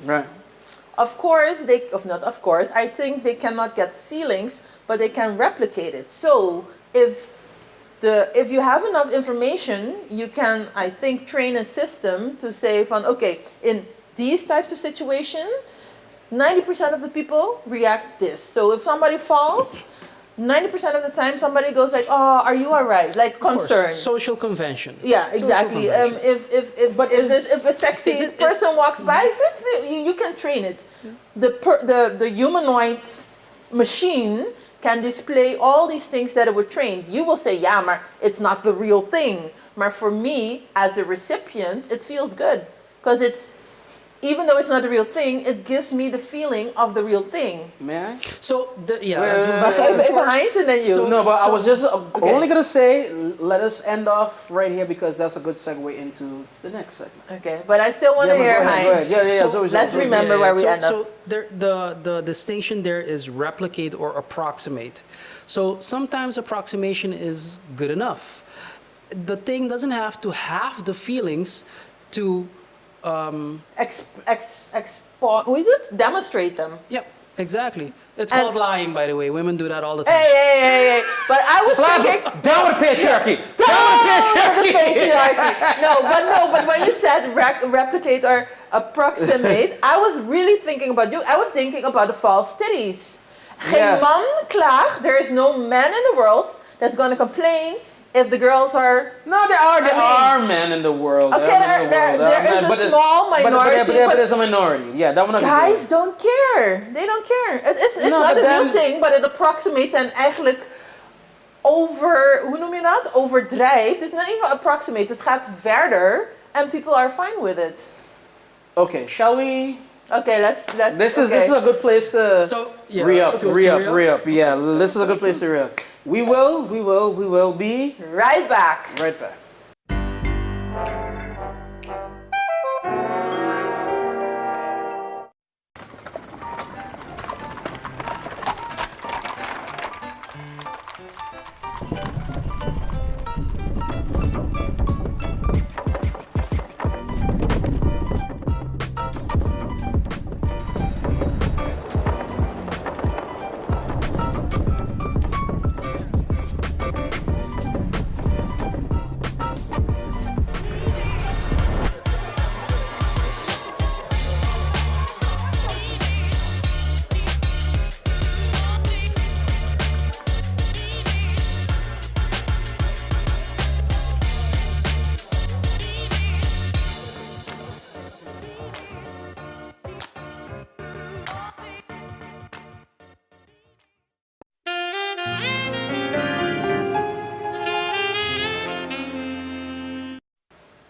Right. Of course, I think they cannot get feelings, but they can replicate it. So if you have enough information, you can, I think, train a system to say, okay, in these types of situations, 90% of the people react this. So if somebody falls, 90% of the time somebody goes like, "Oh, are you all right?" Like concern. Social convention. Yeah, exactly. If a sexy person walks by, you can train it. The humanoid machine can display all these things that it were trained. You will say, "Yeah, maar it's not the real thing." But for me, as a recipient, it feels good because even though it's not the real thing, it gives me the feeling of the real thing. May I? So, Heinz and then you. I was just only going to say, let us end off right here because that's a good segue into the next segment. Okay, but I still want to hear Heinz. So let's remember where we end up. So the distinction there is replicate or approximate. So sometimes approximation is good enough. The thing doesn't have to have the feelings to demonstrate them. Yep, exactly. It's called lying, by the way. Women do that all the time. Hey. But I was thinking... Down with the patriarchy! But when you said replicate or approximate, I was really thinking about you. I was thinking about the false titties. Geen man klaagt. There is no man in the world that's going to complain if the girls are... No, there are men in the world. Okay, there is a small minority. But there's a minority. Yeah, that one. Guys don't care. They don't care. It's not a real thing, but it approximates and eigenlijk hoe noem je dat? Overdrijft. Het is not even approximate. Het gaat verder. And people are fine with it. Okay, shall we? Okay, let's. This is a good place to re-up. Yeah, this is a good place to re-up. We will be right back. Right back.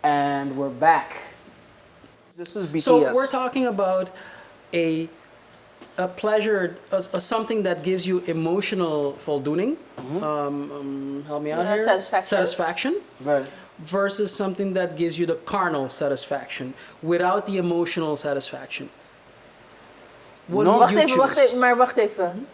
And we're back. This is BTS. So we're talking about a pleasure, something that gives you emotional voldoening. Help me out here. Satisfaction. Right. Versus something that gives you the carnal satisfaction without the emotional satisfaction. What would you choose? Wacht even.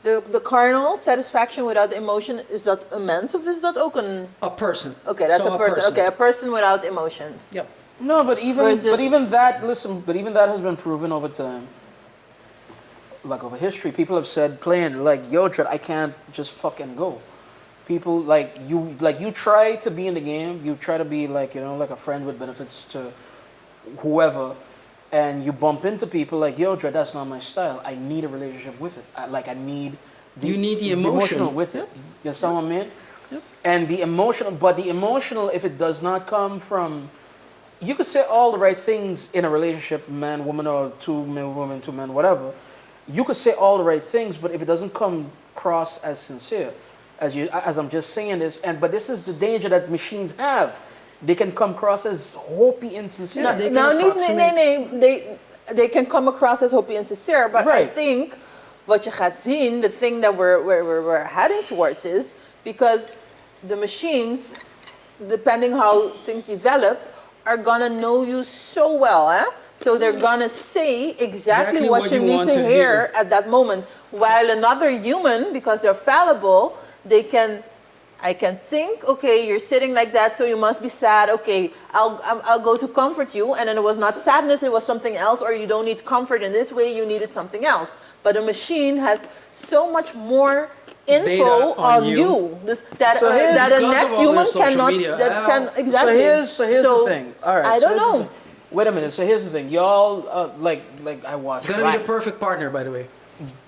The carnal satisfaction without emotion, is that a mens of is that ook een... A person. Okay, that's So a person. Okay, a person without emotions. Yep. No, but even Versus- that. Listen, but even that has been proven over time. Like over history, people have said plain, like, yo, Trent, I can't just fucking go. People like you try to be in the game, you try to be like, you know, like a friend with benefits to whoever, and you bump into people like, yo, Dre, that's not my style. I need a relationship with it. I need You need the emotion. emotional with it. You understand what I mean? Yep. And the emotional, if it does not come from, you could say all the right things in a relationship, man, woman, or two men, woman, two men, whatever. You could say all the right things, but if it doesn't come across as sincere, as I'm just saying this, but this is the danger that machines have. They can come across as hopey and sincere. Yeah, they can Nou, approximate- they can come across as hopey and sincere, but I Right. think what je gaat zien, the thing that we're heading towards is, because the machines, depending how things develop, are gonna know you so well, eh? So they're gonna say exactly what you need want to to hear at that moment. While another human, because they're fallible, I can think, okay, you're sitting like that, so you must be sad. Okay, I'll go to comfort you, and then it was not sadness, it was something else, or you don't need comfort in this way, you needed something else. But a machine has so much more info Data on on you. you, that So here's- that a because next of all human this social cannot. media, Exactly. So here's the thing. All right. I so don't here's the know. thing. Wait a minute. So here's the thing. Y'all like I watched It's gonna be the perfect partner, by the way.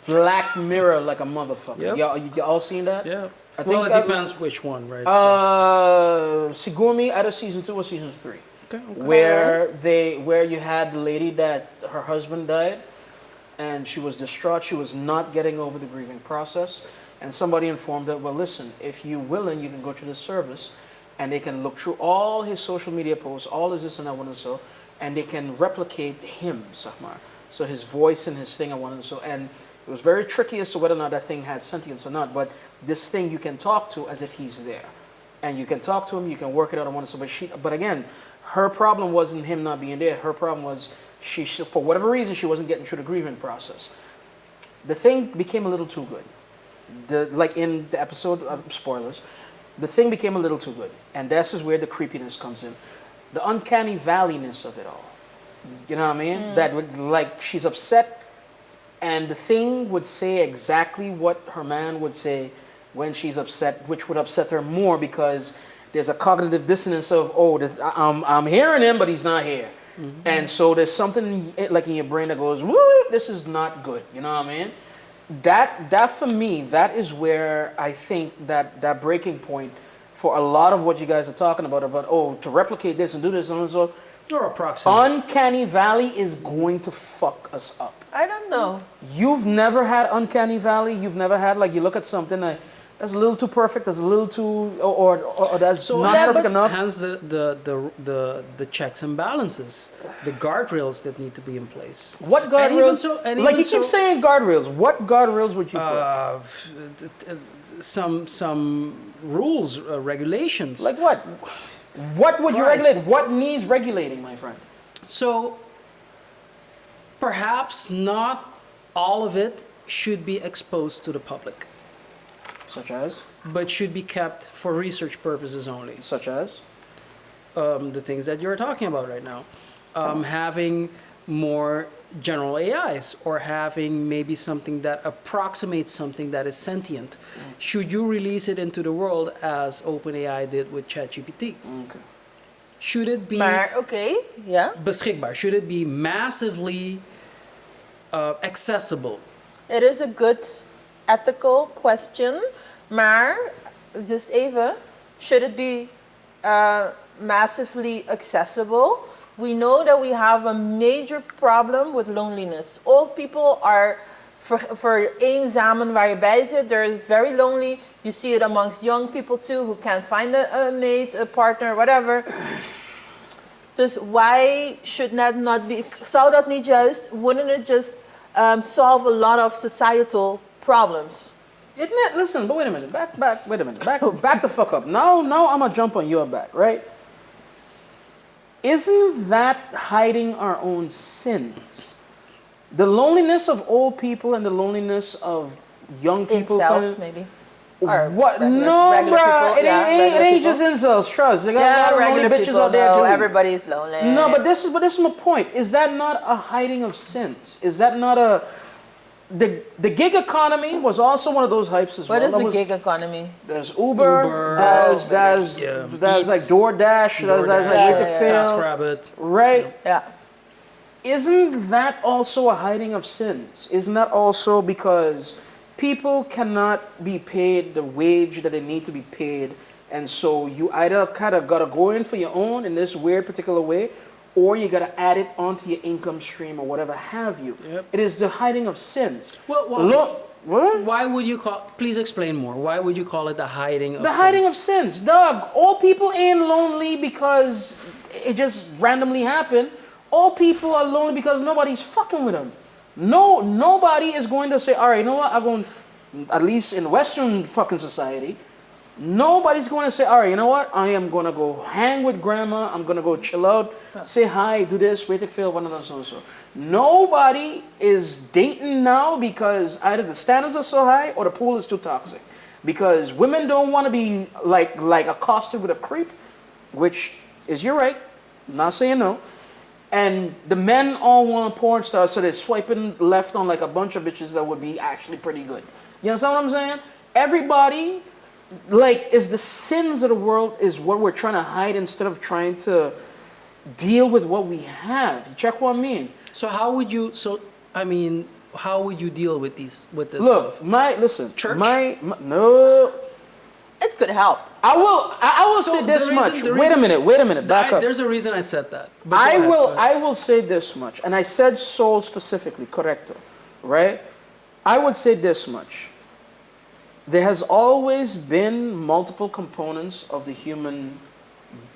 Black Mirror like a motherfucker. Yep. Y'all seen that? Yeah. I Well, think it depends which one, right? Sigumi, either season 2 or season 3. Okay. Where you had the lady that her husband died, and she was distraught. She was not getting over the grieving process, and somebody informed her, well, listen, if you're willing, you can go to this service, and they can look through all his social media posts, all his this and that one and so, and they can replicate him, Sahmar. So his voice and his thing and one and so, and it was very tricky as to whether or not that thing had sentience or not, but this thing you can talk to as if he's there. And you can talk to him, you can work it out and one and so, but again, her problem wasn't him not being there. Her problem was she for whatever reason, she wasn't getting through the grieving process. The thing became a little too good. Like in the episode, spoilers, the thing became a little too good. And this is where the creepiness comes in. The uncanny valleyness of it all. You know what I mean? That would, like, she's upset, and the thing would say exactly what her man would say when she's upset, which would upset her more because there's a cognitive dissonance of, I'm hearing him, but he's not here. Mm-hmm. And so there's something like in your brain that goes, woo, this is not good. You know what I mean? That for me, that is where I think that breaking point for a lot of what you guys are talking about, to replicate this and do this and so. Or approximate. Uncanny Valley is going to fuck us up. I don't know. You've never had Uncanny Valley? You've never had, like, you look at something, that's a little too perfect, that's a little too, or that's So not perfect enough. hence the checks and balances, the guardrails that need to be in place. What And even guardrails? so, and Like even you keep so, saying guardrails. What guardrails would you put? some rules, regulations. Like what? What would you Christ. regulate? What needs regulating, my friend? So perhaps not all of it should be exposed to the public, Such as? but should be kept for research purposes only. Such as? The things that you're talking about right now. Having more general AIs, or having maybe something that approximates something that is sentient. Should you release it into the world as OpenAI did with ChatGPT? Okay. Should it be Maar, okay, yeah. beschikbaar? Should it be massively accessible? It is a good ethical question, maar just even, should it be massively accessible? We know that we have a major problem with loneliness. Old people are voor eenzamen waar je bij zit. They're very lonely. You see it amongst young people too who can't find a mate, a partner, whatever. Dus why should that not be? Zou dat niet juist? Wouldn't it just solve a lot of societal problems? Isn't that, listen, but wait a minute, wait a minute, back the fuck up. Now I'm gonna jump on your back, right? Isn't that hiding our own sins? The loneliness of old people and the loneliness of young people. Incels, maybe. Or What? regular- No, regular bruh. people, It yeah, ain't regular just people. incels. Trust. They got a Yeah, lot of lonely regular bitches people. out there No, too. everybody's lonely. No, but this is my point. Is that not a hiding of sins? Is that not a the gig economy was also one of those hypes as well. What is That the was- gig economy? There's Uber, there's Eats, like DoorDash, there's like yeah, yeah. TaskRabbit. right? Yeah. Isn't that also a hiding of sins? Isn't that also because people cannot be paid the wage that they need to be paid, and so you either kind of gotta go in for your own in this weird particular way, or you gotta add it onto your income stream or whatever have you. Yep. It is the hiding of sins. Well, What? why would you call? Please explain more. Why would you call it the hiding of The sins? hiding of sins, dog. All people ain't lonely because it just randomly happened. All people are lonely because nobody's fucking with them. No, nobody is going to say, all right, you know what? I'm going, at least in Western fucking society, nobody's going to say, all right, you know what? I am going to go hang with grandma. I'm going to go chill out, say hi, do this, wait to feel one of those so. Nobody is dating now because either the standards are so high or the pool is too toxic. Because women don't want to be like accosted with a creep, which is you're right. I'm not saying no. And the men all want porn stars, so they're swiping left on like a bunch of bitches that would be actually pretty good. You understand what I'm saying? Everybody, like, is the sins of the world is what we're trying to hide instead of trying to deal with what we have. You check what I mean? So how would you? How would you deal with this Look, stuff? Church? No. It could help. I will So say this the much. reason- the Wait a reason- minute. Back up. There's a reason I said that. But I go ahead, will go ahead. I will say this much, and I said soul specifically, correcto, right? I would say this much. There has always been multiple components of the human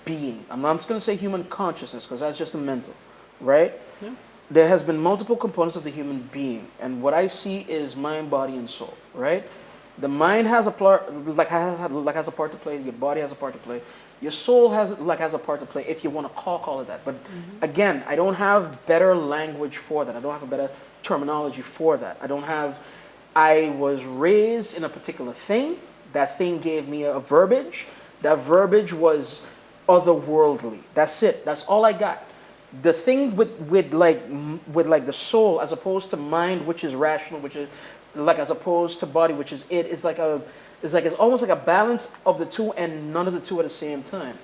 being. I'm just going to say human consciousness because that's just a mental, right? Yeah. There has been multiple components of the human being, and what I see is mind, body, and soul, right? The mind has a part, has a part to play. Your body has a part to play. Your soul has a part to play. If you want to call it that, but again, I don't have better language for that. I don't have a better terminology for that. I was raised in a particular thing. That thing gave me a verbiage. That verbiage was otherworldly. That's it. That's all I got. The thing with the soul, as opposed to mind, which is rational, which is like as opposed to body, which is it's almost like a balance of the two and none of the two at the same time.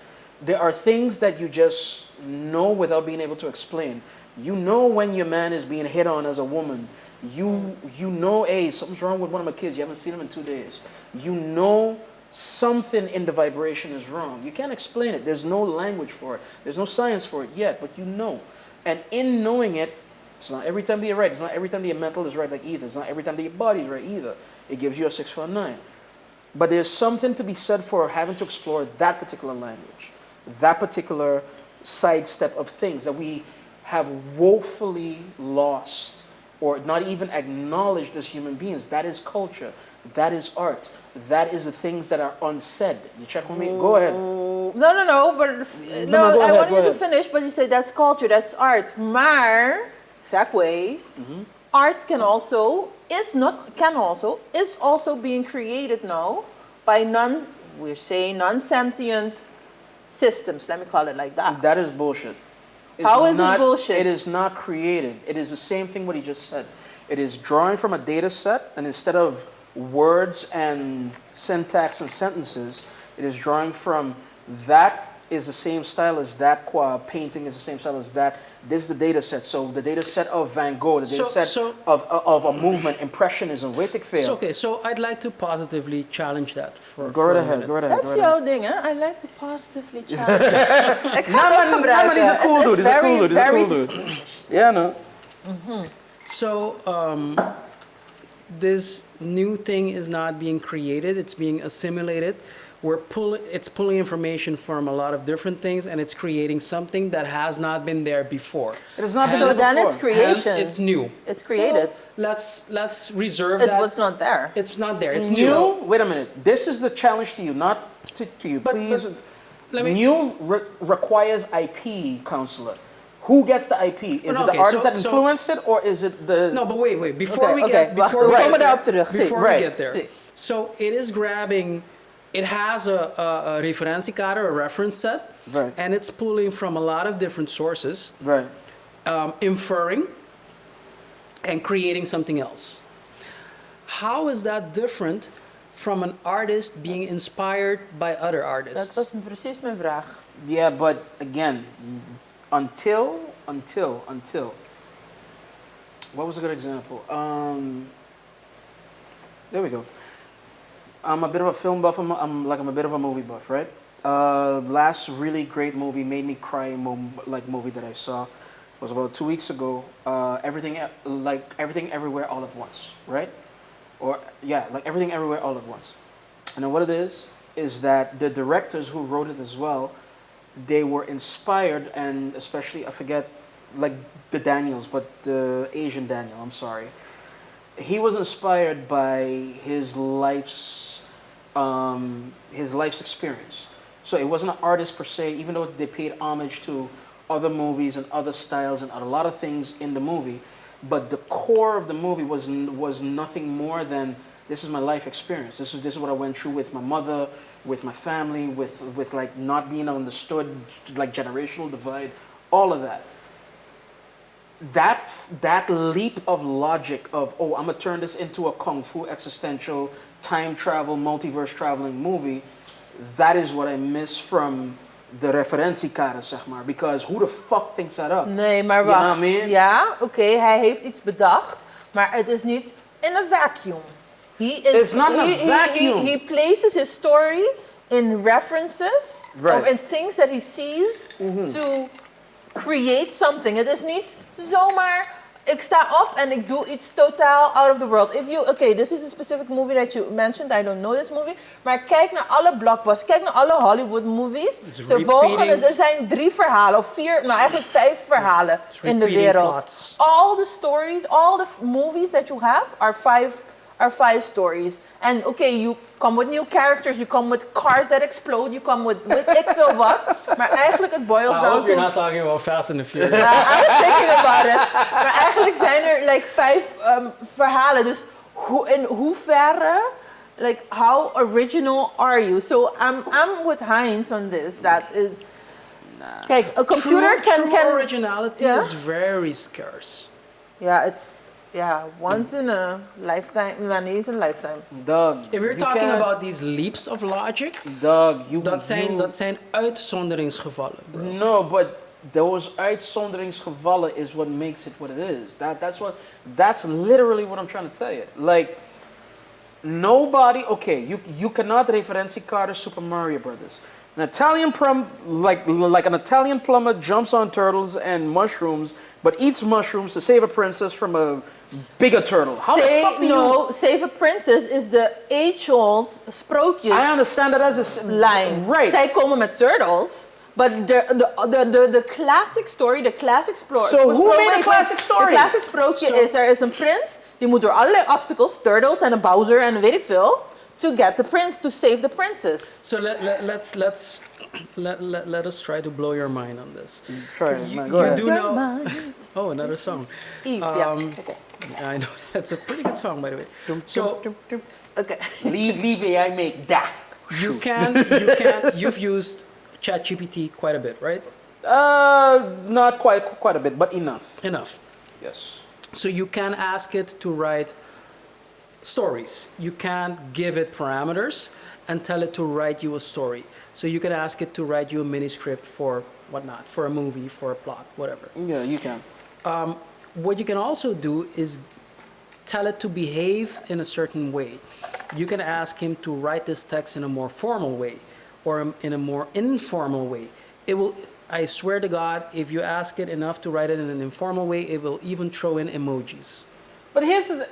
There are things that you just know without being able to explain. You know when your man is being hit on as a woman. You know, hey, something's wrong with one of my kids. You haven't seen him in 2 days. You know something in the vibration is wrong. You can't explain it. There's no language for it. There's no science for it yet, but you know. And in knowing it, it's not every time that you're right. It's not every time that your mental is right like either. It's not every time that your body's right either. It gives you a 6 for a 9. But there's something to be said for having to explore that particular language, that particular sidestep of things that we have woefully lost or not even acknowledged as human beings. That is culture. That is art. That is the things that are unsaid. You check with me? Go ahead. No, but go I ahead, want go you to ahead. finish, but you say that's culture, that's art. Maar, segue, art can also, is also being created now by non-sentient systems, let me call it like that. That is bullshit. How is it bullshit? It is not created. It is the same thing what he just said. It is drawing from a data set, and instead of words and syntax and sentences, it is drawing from that is the same style as that, painting is the same style as that. This is the data set. So the data set of Van Gogh, the data set of a movement, Impressionism, weet ik veel. So I'd like to positively challenge that for Go a right ahead, minute. go right ahead. That's jouw ding, hè? I like to positively challenge it. Ik ga het ook gebruiken. He's a cool dude, he's a cool dude, he's a cool dude. distinguished. Yeah, no. So this new thing is not being created; it's being assimilated. It's pulling information from a lot of different things, and it's creating something that has not been there before. It has not been So there then it's before. creation. Hence, it's new. It's created. Let's reserve It that. was not there. It's not there. It's new. New? Wait a minute. This is the challenge to you, not to you. Please. let me- New requires IP, counselor. Who gets the IP? Is it the Okay, artist so- that influenced it, or is it the... No, but wait. Before Okay, we okay, get wacht, before we we komen get there, daarop terug. Zie. before Right. we get there. Zie. So it is grabbing. It has a referentiekader, a reference set, Right. and it's pulling from a lot of different sources, Right. inferring, and creating something else. How is that different from an artist being inspired by other Dat artists? was precies mijn vraag. Yeah, but again, until... What was a good example? There we go. I'm a bit of a film buff. I'm a bit of a movie buff, right? Last really great movie, made me cry movie that I saw was about 2 weeks ago. Everything Everywhere All at Once, right? Or yeah, like Everything Everywhere All at Once. And then what it is that the directors who wrote it as well, they were inspired, and especially I forget like the Daniels, but the Asian Daniel. I'm sorry. He was inspired by his life's experience. So it wasn't an artist per se, even though they paid homage to other movies and other styles and a lot of things in the movie. But the core of the movie was nothing more than this is my life experience. This is what I went through with my mother, with my family, with like not being understood, like generational divide, all of that. That leap of logic of, oh, I'm gonna turn this into a kung fu existential time travel multiverse traveling movie, that is what I miss from the referentiekader, zeg maar. Because who the fuck thinks that up? Nee, maar You know wacht. what I mean? Ja, oké, hij heeft iets bedacht, maar het is niet in a vacuum. It's not in a vacuum. He places his story in references Right. of in things that he sees to create something. Het is niet zomaar, ik sta op en ik doe iets totaal out of the world. This is a specific movie that you mentioned. I don't know this movie. Maar kijk naar alle blockbusters. Kijk naar alle Hollywood movies. Ze volgen het. Er zijn 3 verhalen of 4, nou eigenlijk 5 verhalen in de wereld. Plots. All the stories, all the movies that you have are 5 stories. And you come with new characters, you come with cars that explode, you come with ik veel wat. Maar eigenlijk het boils I down hope you're to... not talking about Fast and the Furious. I was thinking about it. Maar eigenlijk zijn er like 5 verhalen. Dus in hoeverre, like how original are you? So I'm with Heinz on this. That is... Kijk, a computer True originality Yeah? is very scarce. Yeah, it's... Yeah, once in a lifetime. No, niet eens een lifetime. Doug, If we're you talking can't- about these leaps of logic, Doug, dat zijn uitzonderingsgevallen, bro. No, but those uitzonderingsgevallen is what makes it what it is. That's literally what I'm trying to tell you. Like, nobody, you cannot referentiekader Super Mario Brothers. An Italian like an Italian plumber jumps on turtles and mushrooms, but eats mushrooms to save a princess from a bigger turtle. How the fuck do you... Save a princess is de age-old sprookjes. I understand that as a line. Right. Zij komen met turtles. But the classic story, the classic sprookje... So who made a classic story? De classic sprookje is, er is een prins, die moet door allerlei obstacles, turtles en een Bowser en weet ik veel, to get the prince, to save the princess. So let us try to blow your mind on this. Try it, man. Go ahead. You do know... Oh, another song. Eve, yeah. Okay. I know. That's a pretty good song, by the way. So... Okay. Leave AI make that. You've used ChatGPT quite a bit, right? Not quite a bit, but enough. Enough. Yes. So you can ask it to write stories. You can give it parameters and tell it to write you a story. So you can ask it to write you a mini script for whatnot, for a movie, for a plot, whatever. Yeah, you can. What you can also do is tell it to behave in a certain way. You can ask him to write this text in a more formal way or in a more informal way. It will, I swear to God, if you ask it enough to write it in an informal way, it will even throw in emojis. But here's the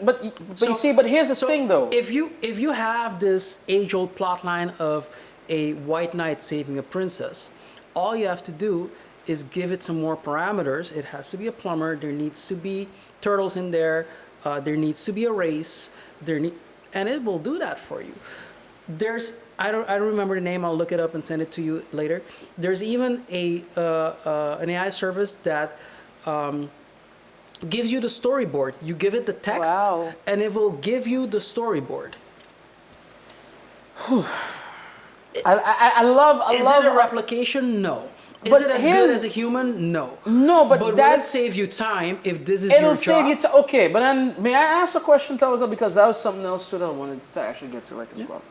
here's the thing though. If you have this age-old plot line of a white knight saving a princess, all you have to do is give it some more parameters. It has to be a plumber. There needs to be turtles in there. There needs to be a race. And it will do that for you. There's I don't remember the name. I'll look it up and send it to you later. There's even an AI service that gives you the storyboard. You give it the text, and it will give you the storyboard. I love. Is it a replication? No. Is it as good as a human? No. No, but will it save you time if this is your job? It'll save you time. Okay, but then may I ask a question, Tawaza, because that was something else that I wanted to actually get to as well.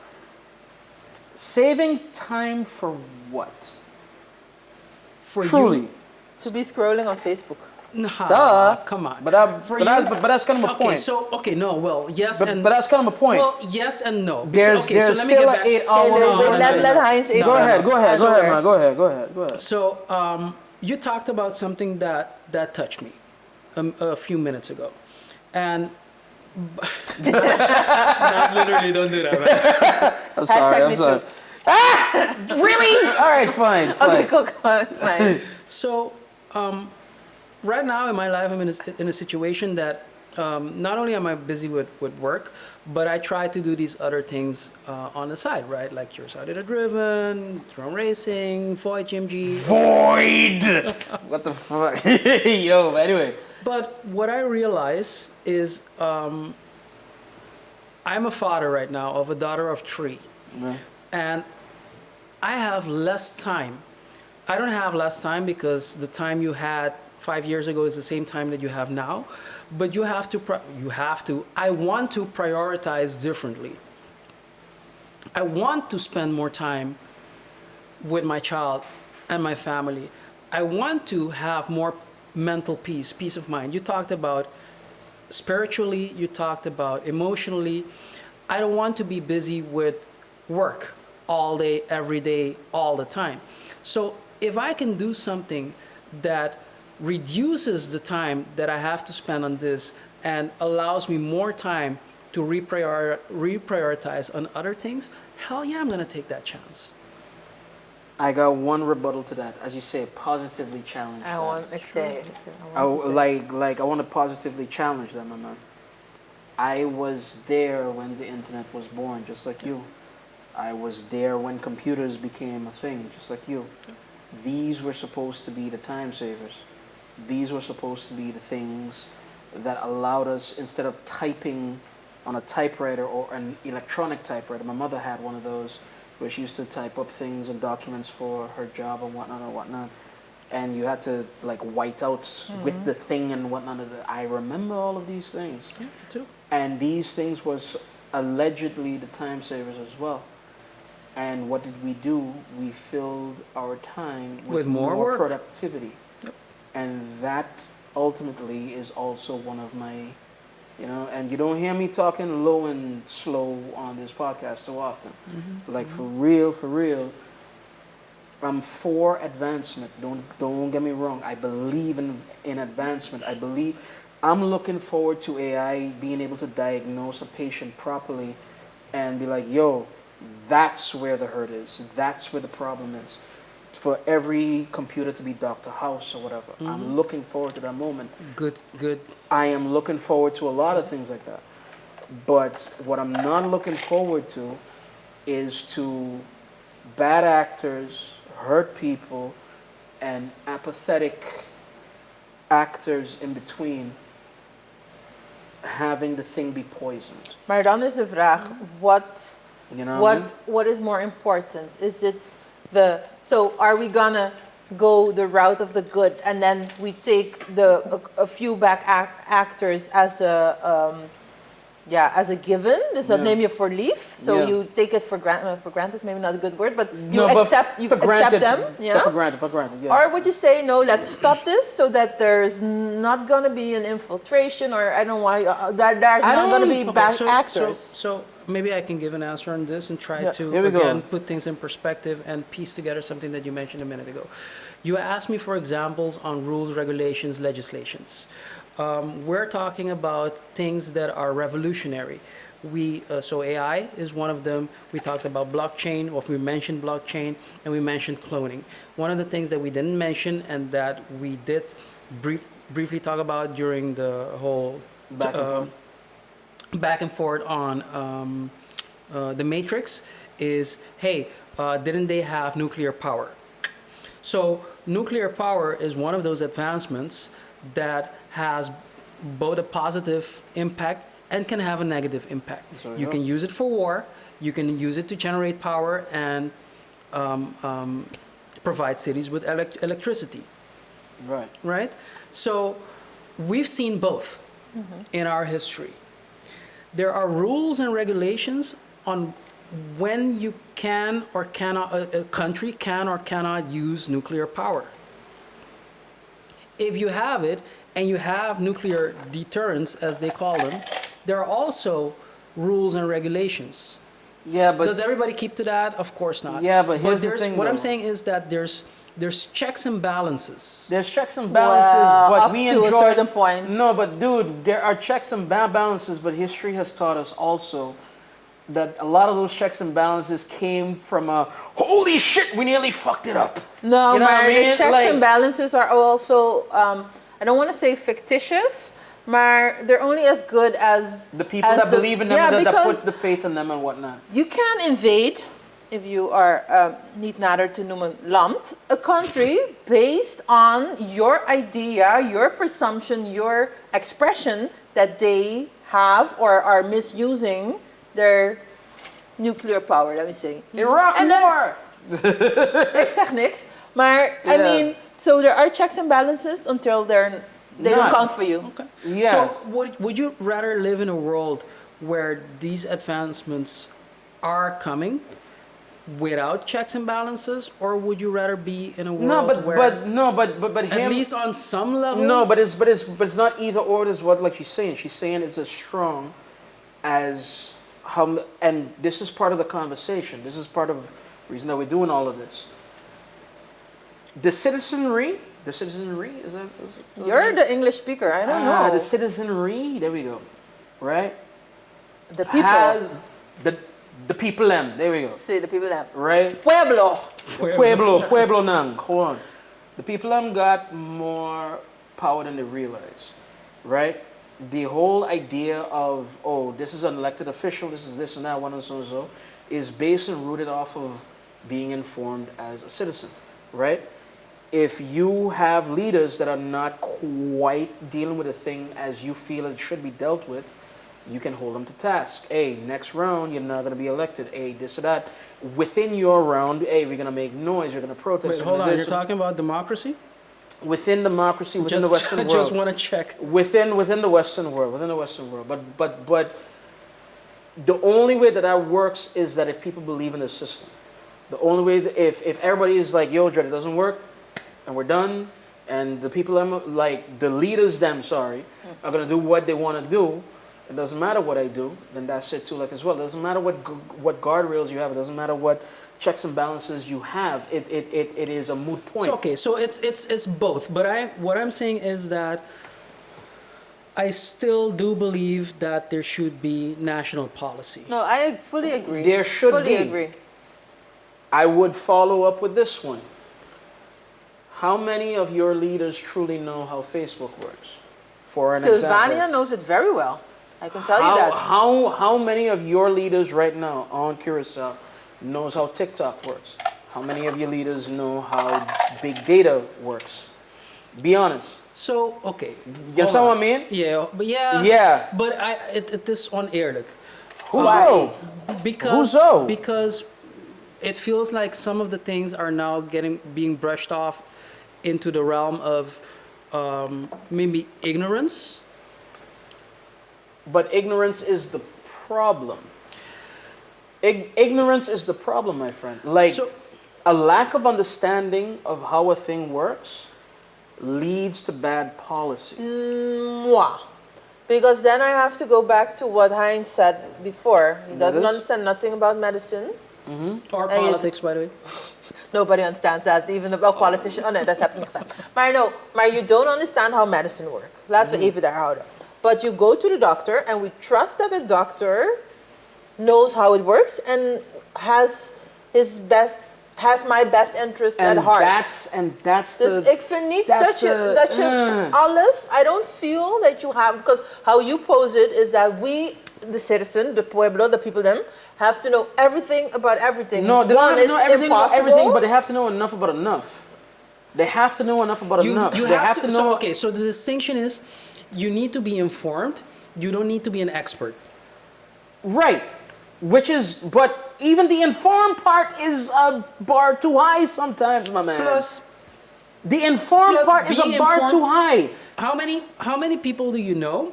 Saving time for what? For truly. You? To be scrolling on Facebook. Nah, duh. Come on. But that's kind of a point. Yes but that's kind of a point. Well, yes and no. There's so let me still get back. an 8 hour. Let Heinz Go ahead, man. Go ahead. So you talked about something that touched me a few minutes ago, and not literally. Don't do that, man. I'm sorry. Really? All right, fine. Okay, go on. So. Right now in my life, I'm in a situation that not only am I busy with work, but I try to do these other things on the side, right? Like your side of the driven, drone racing, Void GMG. Void! What the fuck? Yo, anyway. But what I realize is I'm a father right now of a daughter of 3. Yeah. And I have less time. I don't have less time because the time you had 5 years ago is the same time that you have now, but you have to, I want to prioritize differently. I want to spend more time with my child and my family. I want to have more mental peace of mind. You talked about spiritually, you talked about emotionally. I don't want to be busy with work all day, every day, all the time. So if I can do something that reduces the time that I have to spend on this and allows me more time to reprioritize on other things, hell yeah, I'm going to take that chance. I got one rebuttal to that. As you say, positively challenge I want to say. I want to positively challenge them, my man. I was there when the internet was born, just like you. I was there when computers became a thing, just like you. These were supposed to be the time savers. These were supposed to be the things that allowed us, instead of typing on a typewriter or an electronic typewriter. My mother had one of those where she used to type up things and documents for her job and whatnot. And you had to like white out with the thing and whatnot. I remember all of these things. Yeah, me too. And these things was allegedly the time savers as well. And what did we do? We filled our time with more work. Productivity. Yep. And that ultimately is also one of my, and you don't hear me talking low and slow on this podcast so often. Like for real, I'm for advancement. Don't get me wrong. I believe in advancement. I'm looking forward to AI being able to diagnose a patient properly and be like, yo, that's where the hurt is. That's where the problem is. For every computer to be Dr. House or whatever. I'm looking forward to that moment. Good. I am looking forward to a lot of things like that. But what I'm not looking forward to is to bad actors, hurt people, and apathetic actors in between having the thing be poisoned. Maar dan is de vraag, what You know what I mean? what is more important? Is it so are we gonna go the route of the good and then we take a few back actors as as a given? Dus dat neem je voor lief. So you take it for granted, maybe not a good word, but you accept them. Yeah. For granted, yeah. Or would you say, no, let's stop this so that there's not going to be an infiltration, or I don't know why, there's not going to be bad actors? So maybe I can give an answer on this and try to, Here we go. again, put things in perspective and piece together something that you mentioned a minute ago. You asked me for examples on rules, regulations, legislations. We're talking about things that are revolutionary. So AI is one of them. We talked about blockchain, or we mentioned blockchain, and we mentioned cloning. One of the things that we didn't mention and that we did briefly talk about during the whole back and forth on the Matrix is, hey, didn't they have nuclear power? So nuclear power is one of those advancements that has both a positive impact and can have a negative impact. You can use it for war, you can use it to generate power and provide cities with electricity. Right? So we've seen both in our history. There are rules and regulations on when you can or cannot, a country can or cannot use nuclear power. If you have it, and you have nuclear deterrence, as they call them, there are also rules and regulations. Yeah, but does everybody keep to that? Of course not. Yeah, but here's the thing, what I'm though. saying is that there's checks and balances. There's checks and balances, but up we to enjoy a certain point. No, but dude, there are checks and balances, but history has taught us also that a lot of those checks and balances came from a holy shit, we nearly fucked it up. No, you know maar what I mean? the checks and balances are also, I don't want to say fictitious, maar they're only as good as the people that believe in them, that put the faith in them and whatnot. You can invade, if you are niet nader te noemen land, a country based on your idea, your presumption, your expression that they have or are misusing their nuclear power, let me say. Iraq war! Ik zeg niks, maar I mean, so there are checks and balances until they don't count for you. Okay. Yeah. So would you rather live in a world where these advancements are coming without checks and balances, or would you rather be in a world where at least on some level? No, but it's not either or. Is what like she's saying. She's saying it's as strong as how, and this is part of the conversation. This is part of the reason that we're doing all of this. The citizenry is that? You're the English speaker. I don't know. The citizenry. There we go. Right. The people. The people them. There we go. Say the people them. Right. Pueblo nang. Hold on. The people them got more power than they realize. Right. The whole idea of, oh, this is an elected official, this is this and that, one and so and so, is based and rooted off of being informed as a citizen, right? If you have leaders that are not quite dealing with a thing as you feel it should be dealt with, you can hold them to task. Hey, next round, you're not going to be elected. Hey, this or that. Within your round, hey, we're going to make noise, we're going to protest. Wait, hold on, you're talking about democracy? Within democracy, within the Western world. I just want to check. Within the Western world, but the only way that works is that if people believe in the system. The only way that if everybody is like, yo, Dread, it doesn't work, and we're done, and the people like the leaders are gonna do what they want to do. It doesn't matter what I do, then that's it too. Like as well, it doesn't matter what guardrails you have. It doesn't matter what checks and balances you have, it is a moot point. So, okay, so it's both. But what I'm saying is that I still do believe that there should be national policy. No, I fully agree. There should fully be. agree. I would follow up with this one. How many of your leaders truly know how Facebook works? For an Sylvania example. knows it very well. I can tell you that. How many of your leaders right now on Curacao knows how TikTok works? How many of your leaders know how big data works? Be honest. So, okay. You know what I mean? Yeah, but yes, Yeah. but it is uneerlijk. Who's so? Because Who's so? because it feels like some of the things are now being brushed off into the realm of maybe ignorance. But ignorance is the problem. Ignorance is the problem, my friend. Like, So- a lack of understanding of how a thing works leads to bad policy. Moi. Because then I have to go back to what Heinz said before. He doesn't is? understand nothing about medicine. Or And you- politics, by the way. Nobody understands that, even about politicians. Oh nee, dat heb ik niet gezegd. Maar you don't understand how medicine works. Laten we even daar houden. But you go to the doctor and we trust that the doctor knows how it works and has my best interest And at heart. that's Dus the... ik vind niet that's dat je alles, I don't feel that you have, because how you pose it is that we, the citizen, the pueblo, the people them, have to know everything about everything. No, they don't have to know everything about impossible. everything, but they have to know enough about enough. They have to know enough about enough. You They have to know... So, okay, so the distinction is you need to be informed. You don't need to be an expert. Right. But even the informed part is a bar too high sometimes, my man. Plus, the informed plus part is a being bar informed- too high. how many people do you know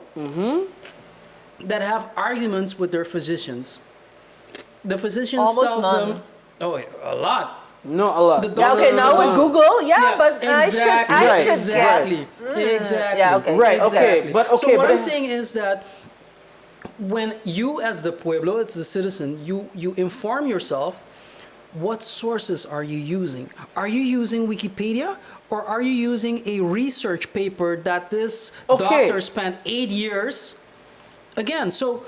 that have arguments with their physicians? The physicians Almost tells none. them, oh, a lot. No, a lot. The Yeah, okay, now with Google, Exactly. but I should exactly. guess. Exactly. Yeah, okay. Right, Exactly. okay, but So what but I'm saying is that when you, as the pueblo, it's the citizen, you inform yourself. What sources are you using? Are you using Wikipedia, or are you using a research paper that this doctor spent 8 years? Again, so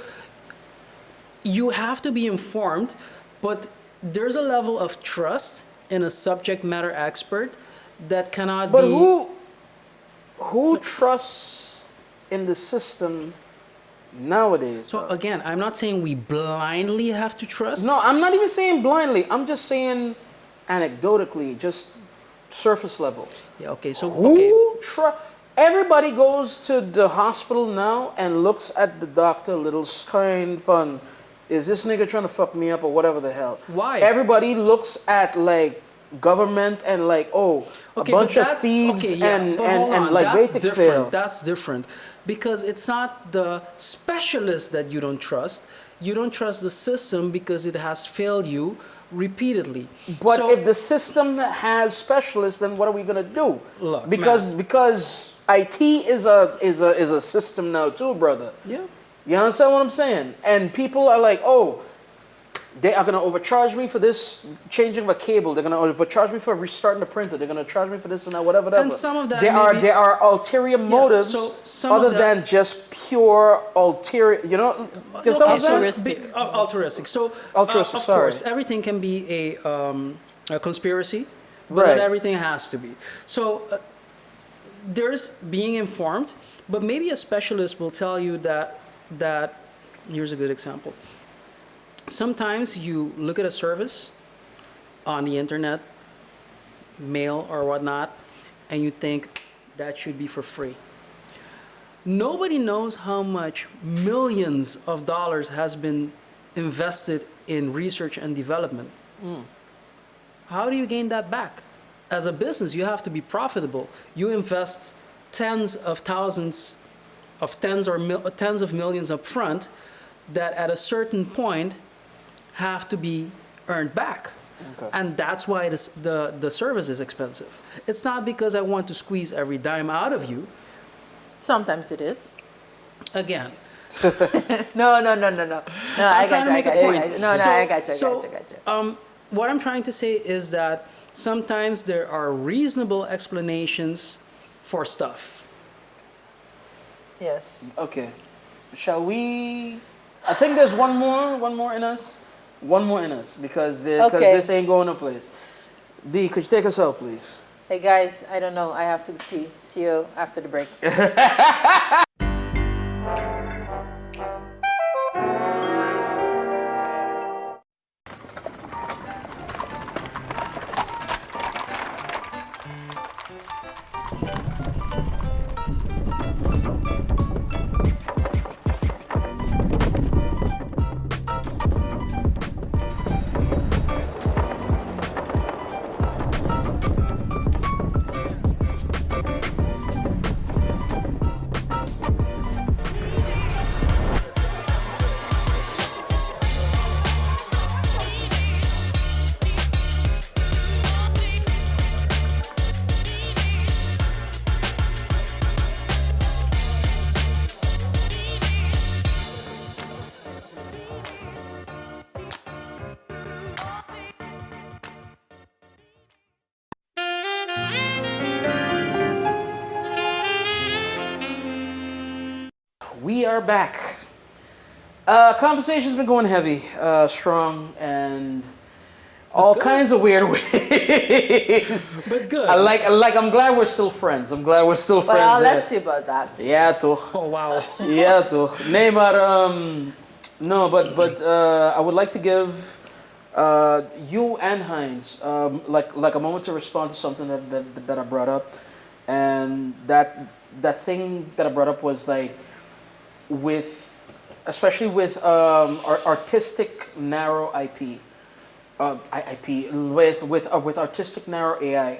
you have to be informed, but there's a level of trust in a subject matter expert that cannot But be. who trusts in the system nowadays? So again, I'm not saying we blindly have to trust. No, I'm not even saying blindly. I'm just saying anecdotally, just surface level. Yeah. Okay. So Who okay. Everybody goes to the hospital now and looks at the doctor a little kind fun. Is this nigga trying to fuck me up or whatever the hell? Why? Everybody looks at like government and like, oh, Okay, a bunch but of that's thieves okay, yeah, and, but and, hold and on, like that's basic different. fail. That's different because it's not the specialist that you don't trust. You don't trust the system because it has failed you repeatedly. But So- if the system has specialists, then what are we gonna do? Look, because IT is a system now too, brother. yeah. You understand what I'm saying? And people are like, oh, they are gonna overcharge me for this changing of a cable. They're gonna overcharge me for restarting the printer. They're gonna charge me for this and that, whatever. And some of that there maybe- are ulterior motives so some other of that- than just pure ulterior. You know, you know what I'm saying? Altruistic. Altruistic. So, Altruistic, of sorry. course, everything can be a conspiracy, but Right. not everything has to be. So, there's being informed, but maybe a specialist will tell you that here's a good example. Sometimes you look at a service on the internet, mail or whatnot, and you think that should be for free. Nobody knows how much millions of dollars has been invested in research and development. How do you gain that back? As a business, you have to be profitable. You invest tens of thousands of tens of millions up front that at a certain point have to be earned back. Okay. And that's why the service is expensive. It's not because I want to squeeze every dime out of you. Sometimes it is. Again, No. No, I trying got to you. make a point. No, So- I got you. so, what I'm trying to say is that sometimes there are reasonable explanations for stuff. Yes. Okay. Shall we? I think there's one more in us. One more in us because Okay. this ain't going no place. D, could you take us out, please? Hey guys, I don't know. I have to pee. See you after the break. We are back. Conversation's been going heavy, strong, and all kinds of weird ways. But good. I'm glad we're still friends. I'm glad we're still friends. Well, let's see about that. Yeah, toch. Oh, wow. Yeah, toch. Nee, maar no, but I would like to give you and Heinz like a moment to respond to something that I brought up, and that thing that I brought up was like especially with artistic narrow IP. With artistic narrow AI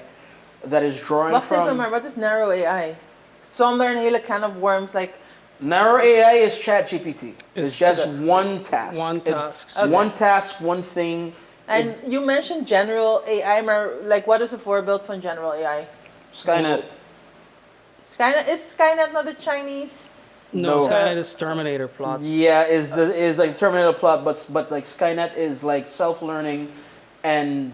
that is drawing Wacht from. even, maar wat is Narrow AI? Zonder een hele can of worms, like... Narrow AI is ChatGPT. It's just okay. one task. One task. Okay. One task, one thing. And you mentioned general AI, maar like, what is a voorbeeld van general AI? Skynet. Skynet, is Skynet not the Chinese? No, No. Skynet is Terminator plot. Yeah, is like Terminator plot, but like Skynet is like self-learning and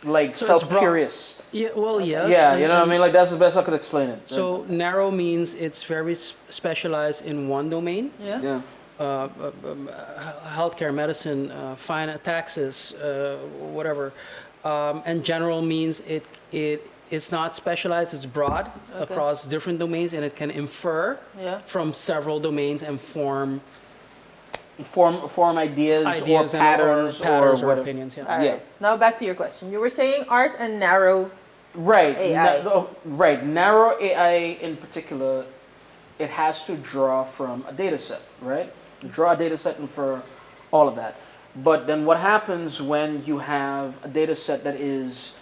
like So it's self-curious. Yeah, well, yes. Yeah, and- you know what I and mean? Like that's the best I could explain it. So narrow means it's very specialized in one domain. Yeah. Yeah. Healthcare, medicine, finance, taxes, whatever. And general means it's not specialized, it's broad across different domains, and it can infer from several domains and form ideas ideas or patterns or whatever. opinions. Yeah. All right. Now back to your question. You were saying art and narrow. Right. AI. Right. Narrow AI in particular, it has to draw from a data set, right? Draw a data set and for all of that. But then what happens when you have a data set that is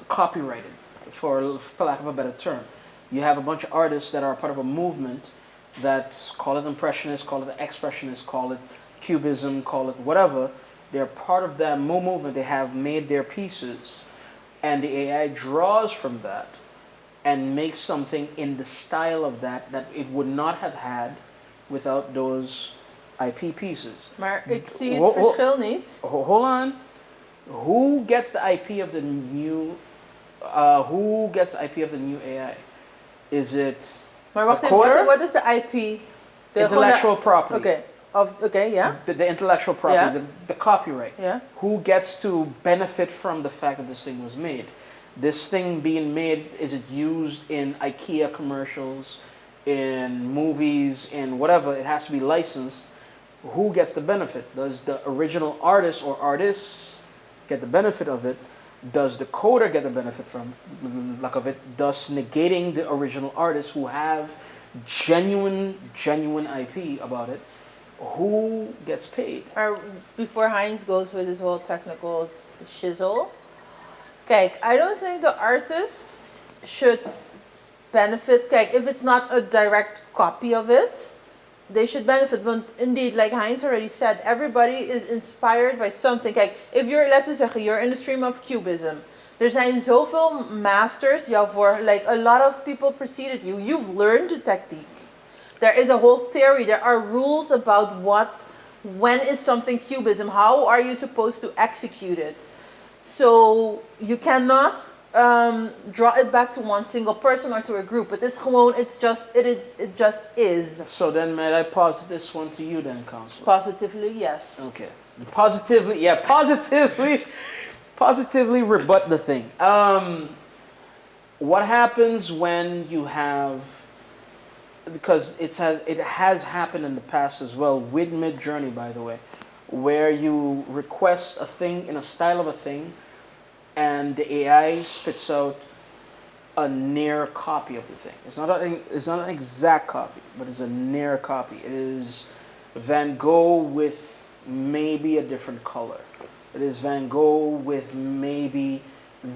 copyrighted, for lack of a better term? You have a bunch of artists that are part of a movement that, call it impressionist, call it expressionist, call it cubism, call it whatever. They're part of that movement. They have made their pieces, and the AI draws from that and makes something in the style of that it would not have had without those IP pieces. Maar ik zie het verschil niet. Hold on. Who gets the IP of the new? Who gets the IP of the new AI? Is it Maar wacht a even, coder? what is the IP? Intellectual property. Okay. Okay, yeah. The intellectual property, Yeah. the copyright. Yeah. Who gets to benefit from the fact that this thing was made? This thing being made, is it used in IKEA commercials, in movies, in whatever? It has to be licensed. Who gets the benefit? Does the original artist or artists get the benefit of it? Does the coder get the benefit from like of it? Thus negating the original artists who have genuine IP about it. Who gets paid? Or before Heinz goes with his whole technical shizzle. Kijk, I don't think the artist should benefit. Kijk, if it's not a direct copy of it, they should benefit. But indeed, like Heinz already said, everybody is inspired by something. Kijk, if you're, laten we zeggen, you're in the stream of cubism. Er zijn zoveel masters jou voor, like a lot of people preceded you. You've learned the technique. There is a whole theory. There are rules about when is something cubism. How are you supposed to execute it? So you cannot draw it back to one single person or to a group. But this gewoon, it just is. So then, may I posit this one to you then, Counselor? Positively, yes. Okay. Positively rebut the thing. What happens when you have, because it has happened in the past as well with Midjourney, by the way, where you request a thing in a style of a thing, and the AI spits out a near copy of the thing. It's not an exact copy, but it's a near copy. It is Van Gogh with maybe a different color. It is Van Gogh with maybe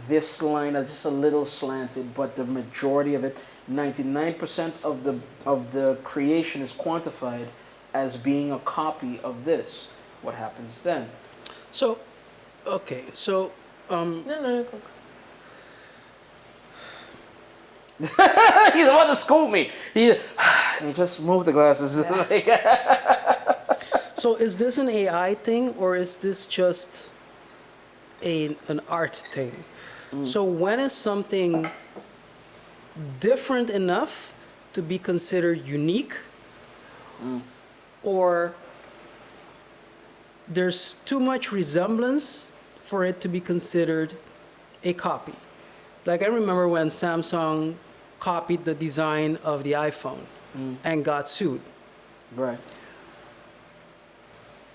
this line that's just a little slanted, but the majority of it, 99% of the creation is quantified as being a copy of this. What happens then? So, okay, so No. He's about to scold me. He just moved the glasses. so is this an AI thing or is this just an art thing? So when is something different enough to be considered unique, or there's too much resemblance for it to be considered a copy? Like I remember when Samsung copied the design of the iPhone and got sued. Right.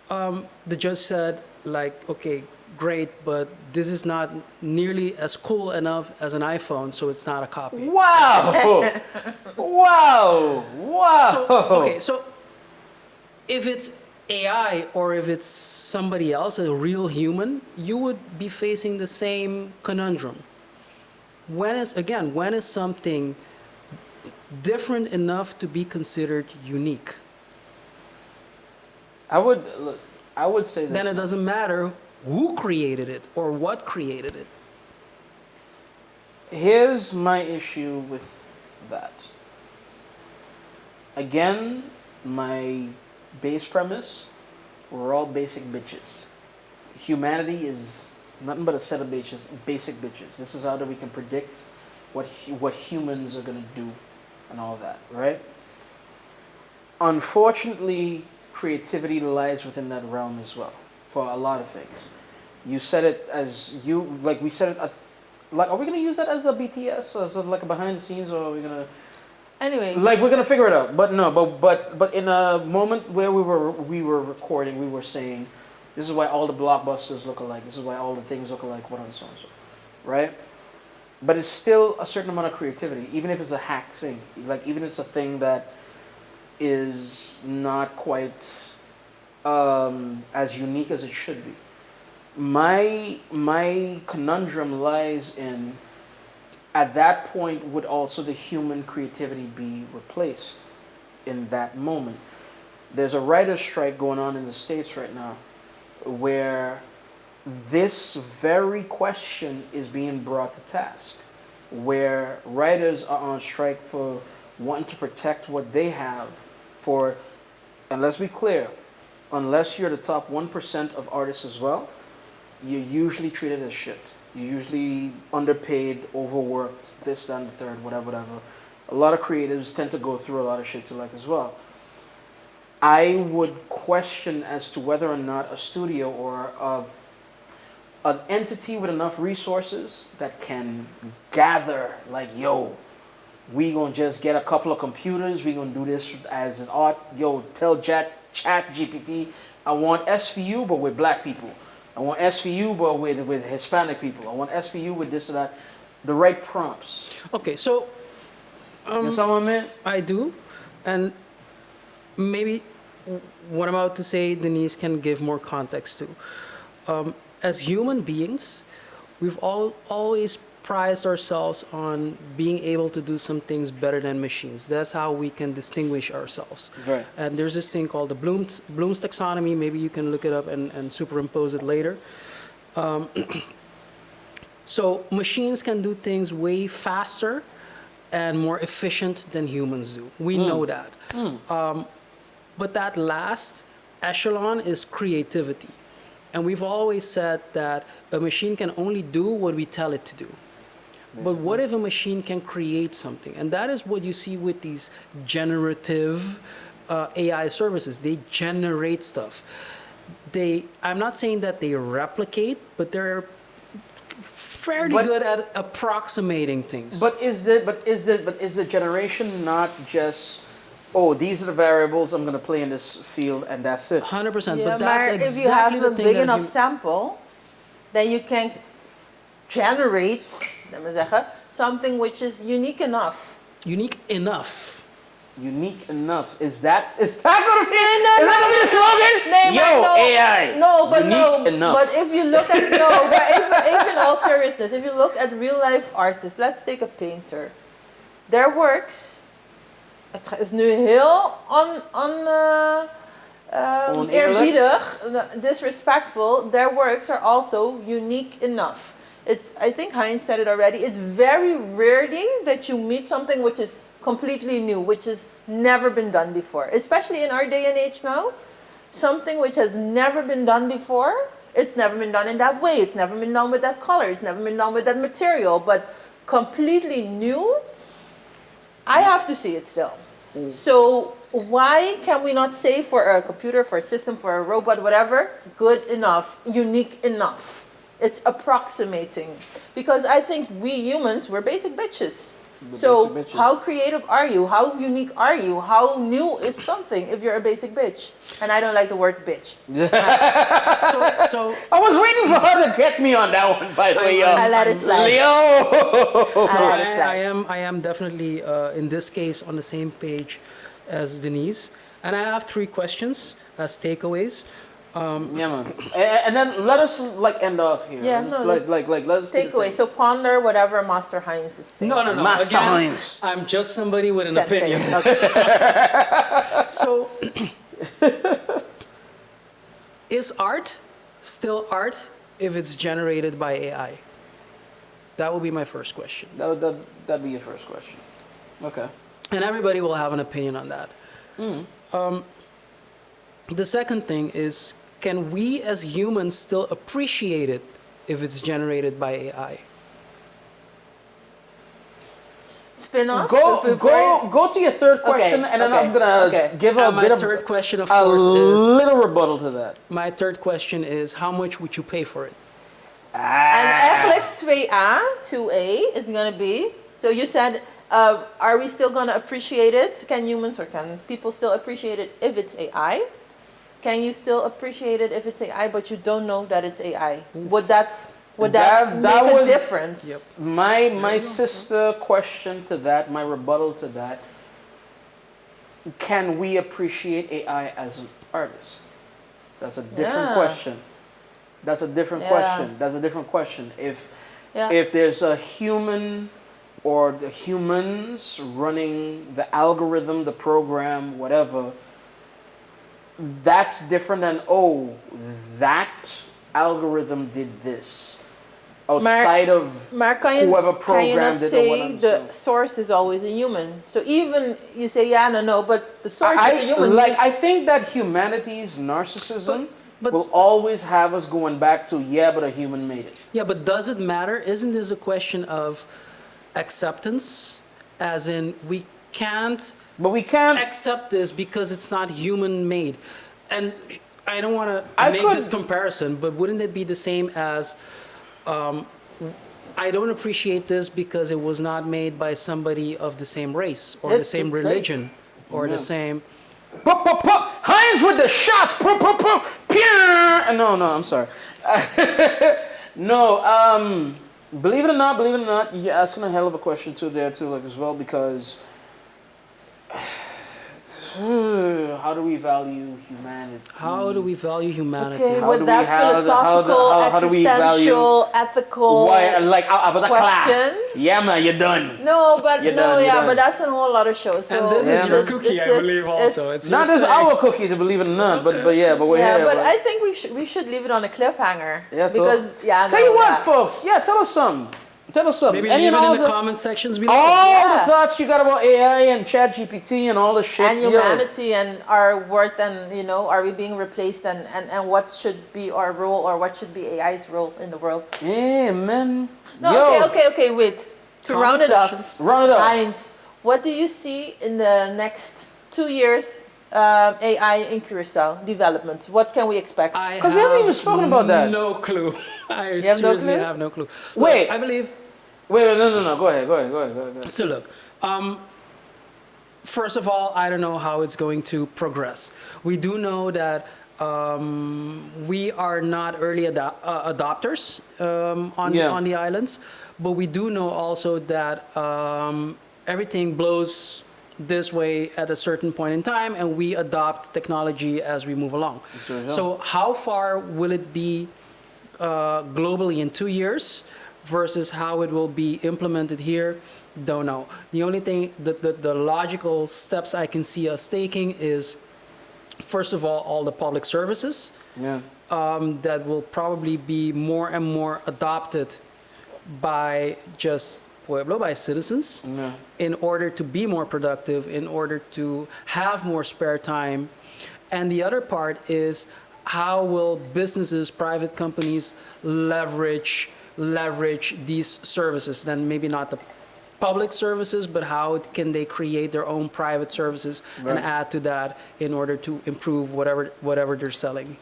The judge said, like, okay, great, but this is not nearly as cool enough as an iPhone, so it's not a copy. Wow! Wow! So, okay, so if it's AI or if it's somebody else, a real human, you would be facing the same conundrum. When is something different enough to be considered unique? I would say this. Then it doesn't matter who created it or what created it. Here's my issue with that. Again, my base premise, we're all basic bitches. Humanity is nothing but a set of basic bitches. This is how that we can predict what humans are going to do and all that, right? Unfortunately, creativity lies within that realm as well for a lot of things. You said it as we said it are we going to use that as a BTS or as like a behind the scenes, or are we going to Anyway. like we're going to figure it out? But no, but in a moment where we were recording, we were saying this is why all the blockbusters look alike. This is why all the things look alike, what and so and so. Right? But it's still a certain amount of creativity, even if it's a hack thing. Like even if it's a thing that is not quite as unique as it should be. My conundrum lies in, at that point, would also the human creativity be replaced in that moment? There's a writer's strike going on in the States right now where this very question is being brought to task, where writers are on strike for wanting to protect what they have for, and let's be clear, unless you're the top 1% of artists as well, you're usually treated as shit. You're usually underpaid, overworked, this, that, and the third, whatever. A lot of creatives tend to go through a lot of shit to like as well. I would question as to whether or not a studio or an entity with enough resources that can gather, like, yo, we gonna just get a couple of computers, we gonna do this as an art, yo, tell ChatGPT, I want SVU but with black people. I want SVU but with Hispanic people. I want SVU with this or that. The right prompts. Okay, so You understand what I mean? I do, and maybe what I'm about to say, Denise can give more context to. As human beings, we've always prized ourselves on being able to do some things better than machines. That's how we can distinguish ourselves. Right. And there's this thing called the Bloom's taxonomy. Maybe you can look it up and superimpose it later. So machines can do things way faster and more efficient than humans do. We know that. But that last echelon is creativity. And we've always said that a machine can only do what we tell it to do. But what if a machine can create something? And that is what you see with these generative AI services. They generate stuff. I'm not saying that they replicate, but they're fairly good at approximating things. But is the generation not just, oh, these are the variables I'm going to play in this field and that's it? 100%. Yeah, But that's maar exactly if you have the a thing big that enough sample, then you can generate, laat me zeggen, something which is unique enough. unique enough. Unique enough. Is that going to be the slogan? Nee, Yo, no, AI. No, but unique enough. But if you look at if in all seriousness, if you look at real life artists, let's take a painter. Their works, het is nu heel eerbiedig, disrespectful. Their works are also unique enough. I think Heinz said it already. It's very rarely that you meet something which is completely new, which has never been done before, especially in our day and age now. Something which has never been done before, it's never been done in that way, it's never been done with that color, it's never been done with that material, but completely new, I have to see it still. So why can we not say for a computer, for a system, for a robot, whatever, good enough, unique enough? It's approximating. Because I think we humans, we're basic bitches. So how creative are you? How unique are you? How new is something if you're a basic bitch? And I don't like the word bitch. So I was waiting for her to get me on that one, by the way. I let it slide. Leo! I am definitely in this case on the same page as Denise, and I have 3 questions as takeaways. Yeah, man. And then let us end off here. Yeah, let's take away. So ponder whatever Master Heinz is saying. No. Master Again, Heinz. I'm just somebody with an Sensei. opinion. Okay. So, is art still art if it's generated by AI? That would be my first question. That'd be your first question. Okay. And everybody will have an opinion on that. The second thing is, can we as humans still appreciate it if it's generated by AI? Spin off. Go to your third question, and then I'm gonna give a my bit of third question, of a course, is little rebuttal to that. my third question is how much would you pay for it? And eigenlijk 2A, 2A is going to be, so you said, are we still going to appreciate it? Can humans or can people still appreciate it if it's AI? Can you still appreciate it if it's AI, but you don't know that it's AI? Would that make a difference? Yep. My sister question to that, my rebuttal to that, can we appreciate AI as an artist? That's a different question. That's a different question. If there's a human or the humans running the algorithm, the program, whatever, that's different than, oh, that algorithm did this. Outside of whoever programmed it or whatever. The source is always a human. So even you say, but the source is a human. I think that humanity's narcissism will always have us going back to, but a human made it. Yeah, but does it matter? Isn't this a question of acceptance? As in, we can't accept this because it's not human made. And I don't want to make this comparison, but wouldn't it be the same as I don't appreciate this because it was not made by somebody of the same race or the same religion or the same... Heinz with the shots! No, I'm sorry. No, believe it or not, you're asking a hell of a question there too, as well, because how do we value humanity? How do we value humanity? Okay, with that philosophical, existential, ethical question. Yeah, man, you're done. But that's a whole other show. So and this is your cookie, I believe, also. It's not this our cookie, to believe it or not, but we're here. But I think we should leave it on a cliffhanger. Tell you what, folks. Yeah, tell us something. Tell us something. Maybe Any leave and it all in the comment sections below. all Yeah. the thoughts you got about AI and ChatGPT and all the shit. And humanity and our worth, and are we being replaced, and what should be our role, or what should be AI's role in the world? Yeah, man. No, Yo. okay, wait. To Comment round it sections. off, Round it off. Heinz, what do you see in the next 2 years AI in Curacao development? What can we expect? Because we haven't even spoken about that. No clue. I have no seriously clue? have no clue. Wait. Look, I believe. Wait, no. Go ahead. So look, first of all, I don't know how it's going to progress. We do know that we are not early adopters on the islands, but we do know also that everything blows this way at a certain point in time, and we adopt technology as we move along. So how far will it be globally in 2 years versus how it will be implemented here? Don't know. The only thing, the logical steps I can see us taking is, first of all the public services that will probably be more and more adopted by just Pueblo, by citizens, in order to be more productive, in order to have more spare time. And the other part is, how will businesses, private companies leverage these services? Then maybe not the public services, but how can they create their own private services and add to that in order to improve whatever they're selling.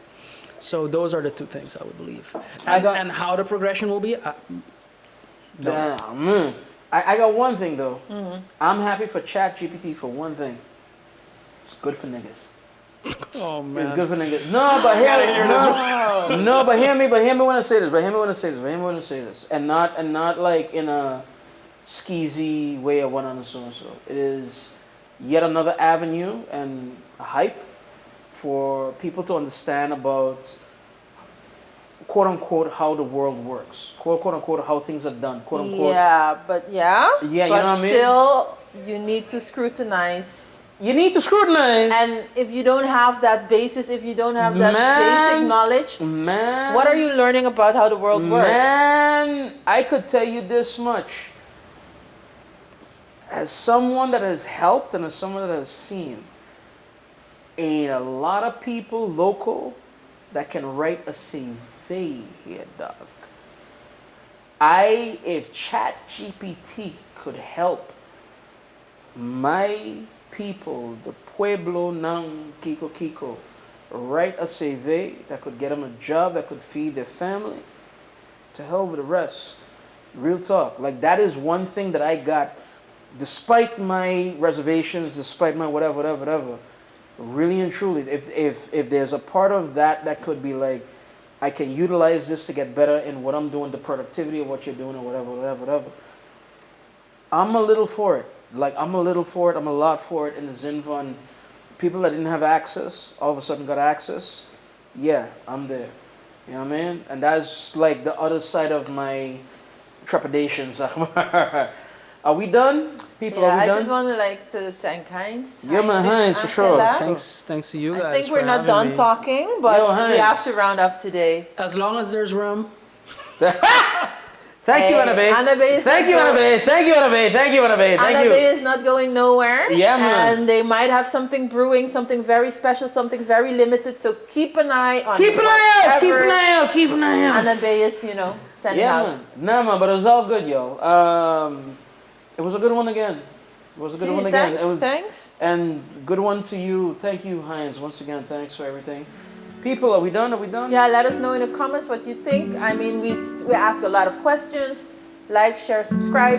So those are the two things I would believe. And how the progression will be, Damn, I got one thing though. I'm happy for ChatGPT for one thing. It's good for niggas. oh man. It's good for niggas. No, but hear me when I say this. And not like in a skeezy way of one on so and so. It is yet another avenue and a hype for people to understand about, quote unquote, how the world works, quote unquote, how things are done, quote unquote. But you know what I mean? Still, you need to scrutinize. And if you don't have that basis, if you don't have that basic knowledge, what are you learning about how the world works? Man, I could tell you this much. As someone that has helped and as someone that has seen, ain't a lot of people local that can write a CV here, dog. If ChatGPT could help my people, the Pueblo Nang Kiko, write a CV that could get them a job, that could feed their family, to hell with the rest. Real talk. Like, that is one thing that I got, despite my reservations, despite my whatever, really and truly, if there's a part of that could be like, I can utilize this to get better in what I'm doing, the productivity of what you're doing, or whatever. I'm a little for it. I'm a lot for it in the Zinvan. People that didn't have access, all of a sudden got access. Yeah, I'm there. You know what I mean? And that's like the other side of my trepidations. Are we done? People, are we done? I just want to thank Heinz. Yeah, man, Heinz, for sure. Thanks to you guys. I think for we're not having done me. talking, but Yo, we have to round off today. As long as there's room. Thank you, Annabay. Thank you, Annabay. Annabay is not going nowhere. Yeah, man. And they might have something brewing, something very special, something very limited. So keep an eye on. Keep an eye out. Annabay is, sending out. Man. Nah, man, but it was all good, yo. It was a good one again. Thanks. And good one to you. Thank you, Heinz. Once again, thanks for everything. People, are we done? Yeah, let us know in the comments what you think. I mean, we ask a lot of questions. Like, share, subscribe,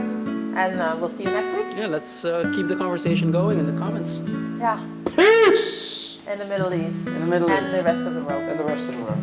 and we'll see you next week. Yeah, let's keep the conversation going in the comments. Yeah. Peace! In the Middle East. In the Middle East. And the rest of the world. And the rest of the world.